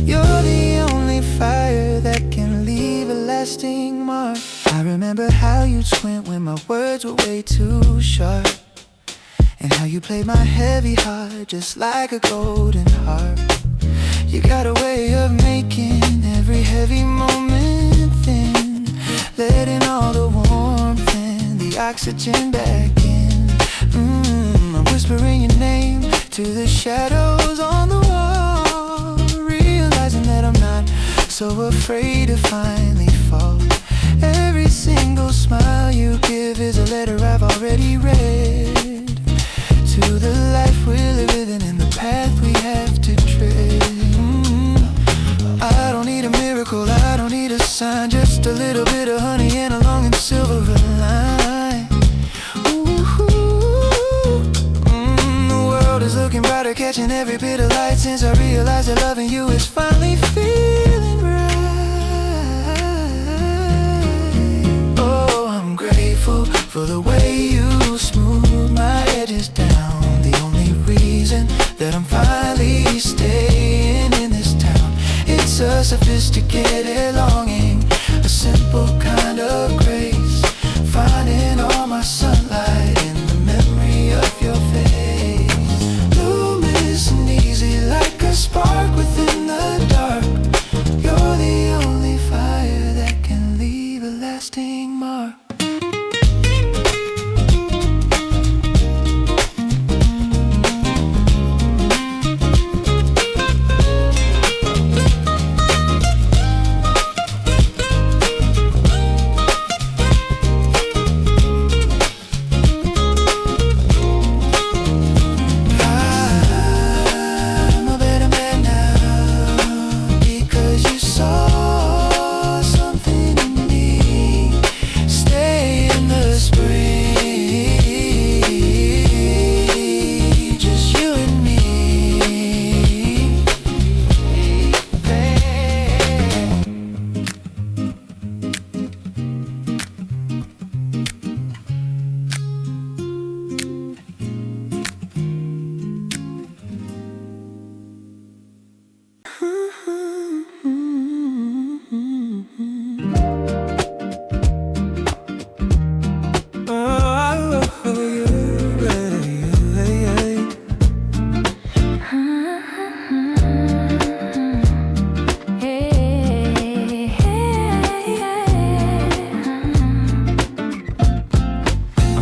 You're the only fire that can leave a lasting mark. I remember how you squint when my words were way too sharp, and how you played my heavy heart just like a golden harp. You got a way of making every heavy moment thin, letting all the warmth and the oxygen back in. I'm whispering your name to the shadows on the wall, realizing that I'm not so afraid to finally fall. Every single smile you give is a letter I've already read, to the life we're living and the path we have to tread. I don't need a miracle, I don't need a sign, just a little bit of honey and a long and silver line. The world is looking brighter, catching every bit of light, since I realized that loving you is finally feeling right. Oh, I'm grateful for the way you smooth my edges down, the only reason that I'm finally staying in this town. It's a sophisticated longing, a simple kind of grace, finding all my sunlight in the memory of your face. Luminous and easy like a spark within the dark. You're the only fire that can leave a lasting mark.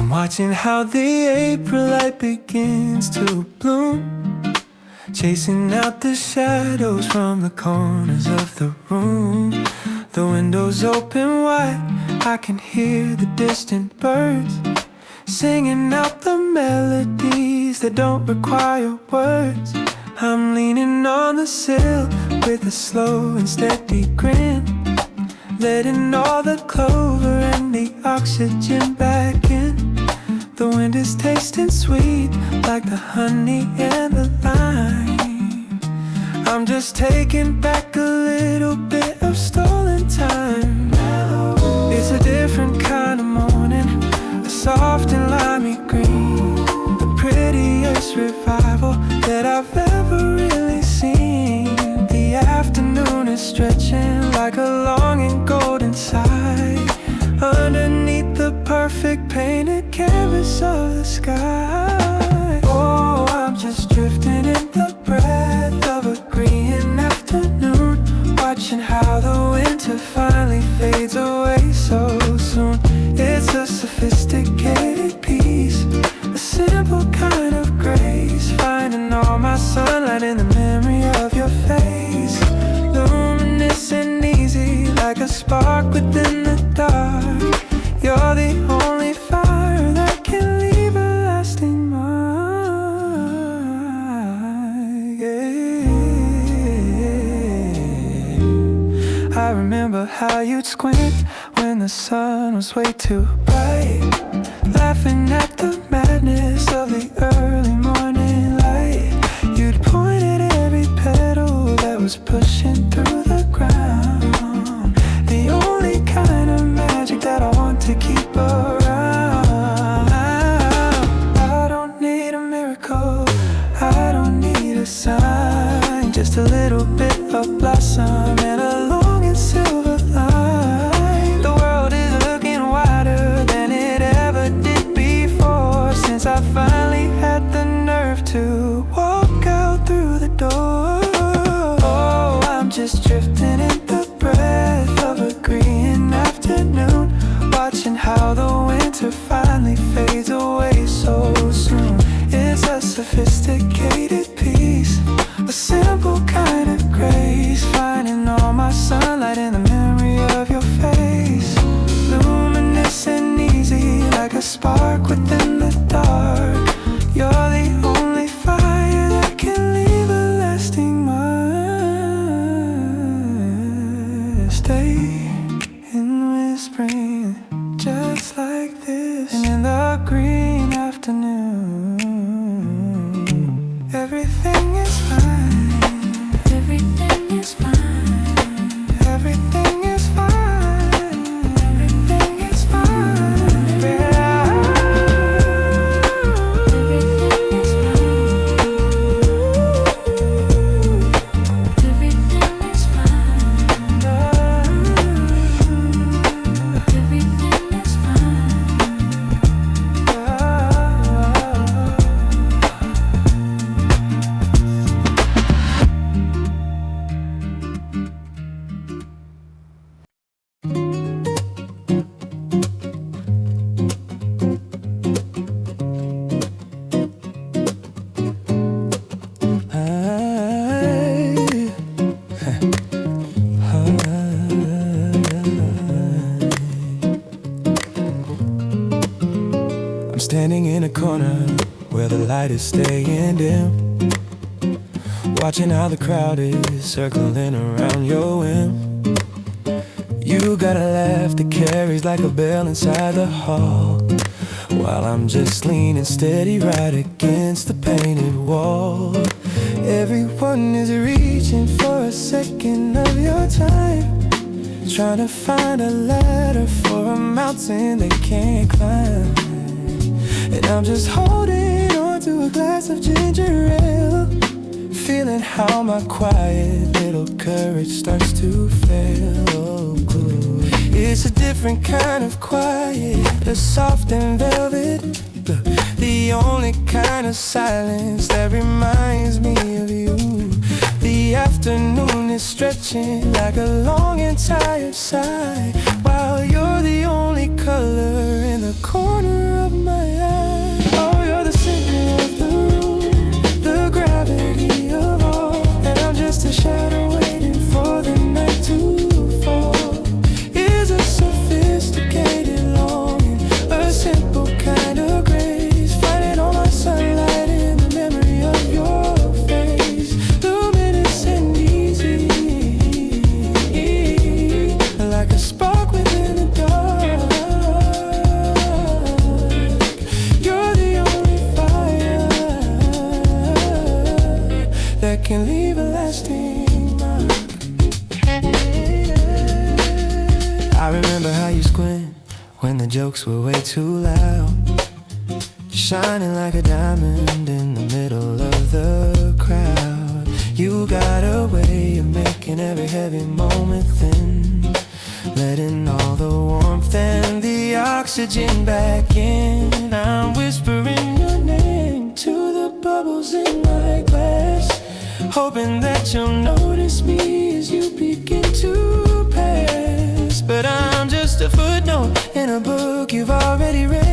Watching how the April light begins to bloom, chasing out the shadows from the corners of the room. The windows open wide, I can hear the distant birds singing out the melodies that don't require words. I'm leaning on the sill with a slow and steady grin, letting all the clover and the oxygen back in. The wind is tasting sweet like the honey and the lime. I'm just taking back a little bit of stolen time. Mellow best revival that I've ever really seen. The afternoon is stretching like a long and golden sigh underneath the perfect painted canvas of the sky. Oh, I'm just drifting in the breath of a green afternoon, watching how the winter finally fades away so soon. It's a sophisticated piece, a simple kind of grace, finding all my sunlight in the memory of your face. Luminous and easy, like a spark within the dark. You're the only fire that can leave a lasting mark. Yeah. I remember how you'd squint when the sun was way too bright, laughing at the madness of the early morning light. You'd point at every petal that was pushing through the ground, the only kind of magic that I want to keep around. I don't need a miracle, I don't need a sign, just a little bit of blossom and a long and silver line. The world is looking wider than it ever did before, since I finally had the nerve to walk out through the door. Oh, I'm just drifting in the breath of a green afternoon, watching how the winter finally fades away so soon. It's a sophisticated piece, a simple kind of grace, finding all my sunlight in the memory of your face. Luminous and easy, like a spark within the dark. You're the only fire that can leave a lasting mark. Stay in whispering, just like this. And in the green afternoon, everything is fine. Everything is fine. Everything is fine. Everything is fine. Yeah. Everything is fine. Everything is fine. Everything is fine. I'm standing in a corner where the light is staying dim, watching how the crowd is circling around your whim. You got a laugh that carries like a bell inside the hall, while I'm just leaning steady right against the painted wall. Everyone is reaching for a second of your time, trying to find a ladder for a mountain they can't climb. And I'm just holding on to a glass of ginger ale, feeling how my quiet little courage starts to fail. Oh, good. It's a different kind of quiet, a soft and velvet, the only kind of silence that reminds me of you. The afternoon is stretching like a long and tired sigh, while you're the only color in the corner of my eye. Oh, you're the center of the room, the gravity of all, and I'm just a shadow waiting for the night to fall. Is a sophisticated longing, a simple kind of grace, finding all my sunlight in the memory of your face. Luminous and easy, like a spark within the dark. You're the only fire that can leave a lasting mark. I remember how you squint when the jokes were way too loud, shining like a diamond in the middle middle of the crowd. You got a way of making every heavy moment thin, letting all the warmth and the oxygen back in. I'm whispering your name to the bubbles in my glass, hoping that you'll notice me as you begin to pass. But I'm just a footnote in a book you've already read.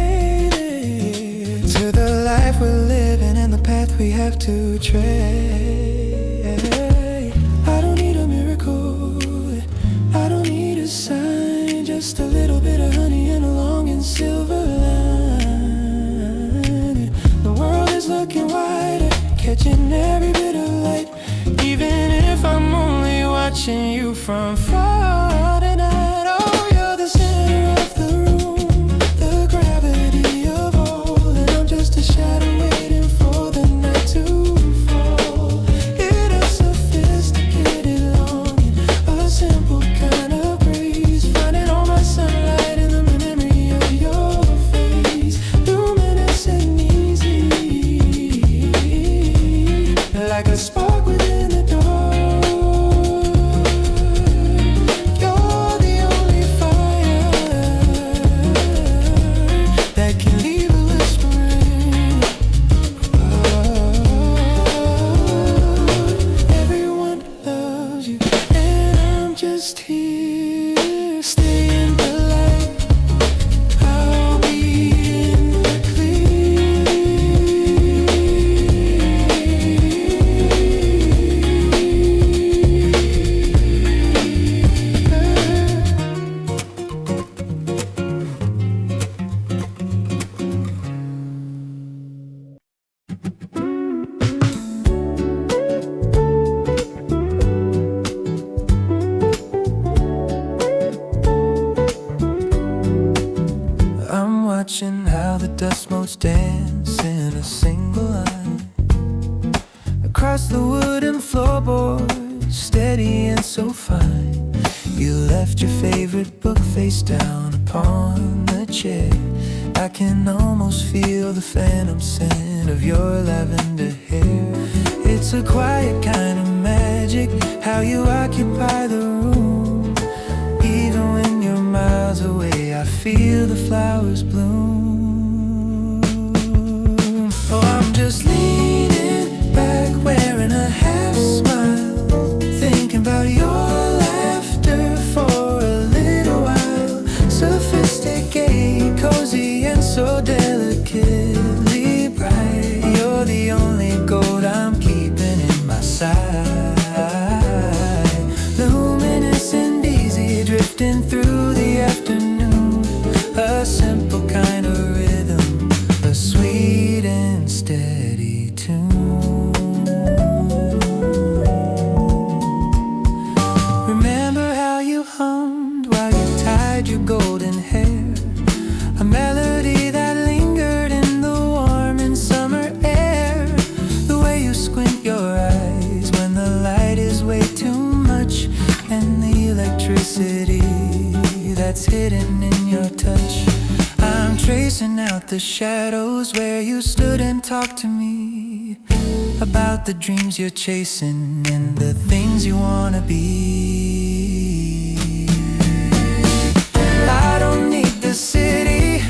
To the life we're living and the path we have to tread. I don't need a miracle, I don't need a sign, just a little bit of honey and a long and silver line. The world is looking wider, catching every bit of light, even if I'm only watching you from far tonight. Oh, you're the center of the room, the gravity of all, and I'm just a shadow waiting for the night to fall. It's a sophisticated longing, a simple kind of breeze, finding all my sunlight in the memory of your face, luminous and easy, like a spark within the dark. You're the only fire that can leave a whispering. Everyone loves you, and I'm just here, staying alive. I'll be in the I'm watching how the dust motes dance in a single line across the wooden floorboard, steady and so fine. You left your favorite book face down upon the chair. I can almost feel the phantom scent of your lavender hair. It's a quiet kind of magic, how you occupy the room. Even when you're miles away, I feel the flowers bloom. Oh, I'm just leaning back, wearing a half smile, thinking about your laughter for a little while. Sophisticated, cozy, and so delicately bright. You're the only gold I'm keeping in my sight. Luminous and easy, drifting through the afternoon. A simple kind of rhythm, a sweet and steady tune. Remember how you hummed while you tied your golden hair, a melody that lingered in the warm and summer air. The way you squint your eyes when the light is way too much, and the electricity that's hidden in your touch. I'm tracing out the shadows where you stood and talked to me about the dreams you're chasing and the things you wanna be. I don't need the city,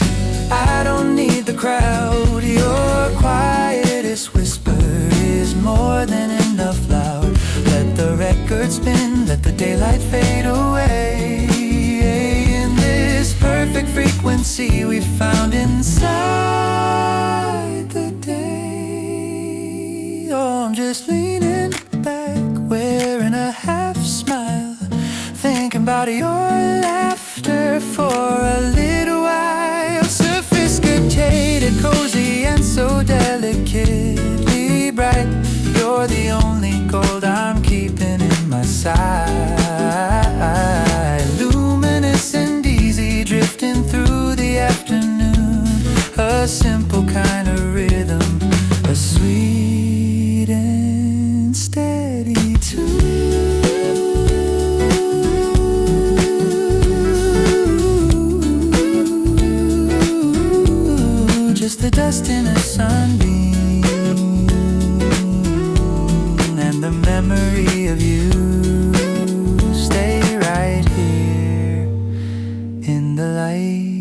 I don't need the crowd. Your quietest whisper is more than enough loud. Let the record spin, let the daylight fade away. In this perfect frequency we found inside the day. Oh, I'm just leaning back, wearing a half smile, thinking about your laughter for a little while. Sophisticated, cozy, and so delicately bright. You're the only gold I'm keeping in my sight. Luminous and easy, drifting through the afternoon. A simple kind of rhythm, a sweet and steady tune. Just the dust in a sunbeam. in the light.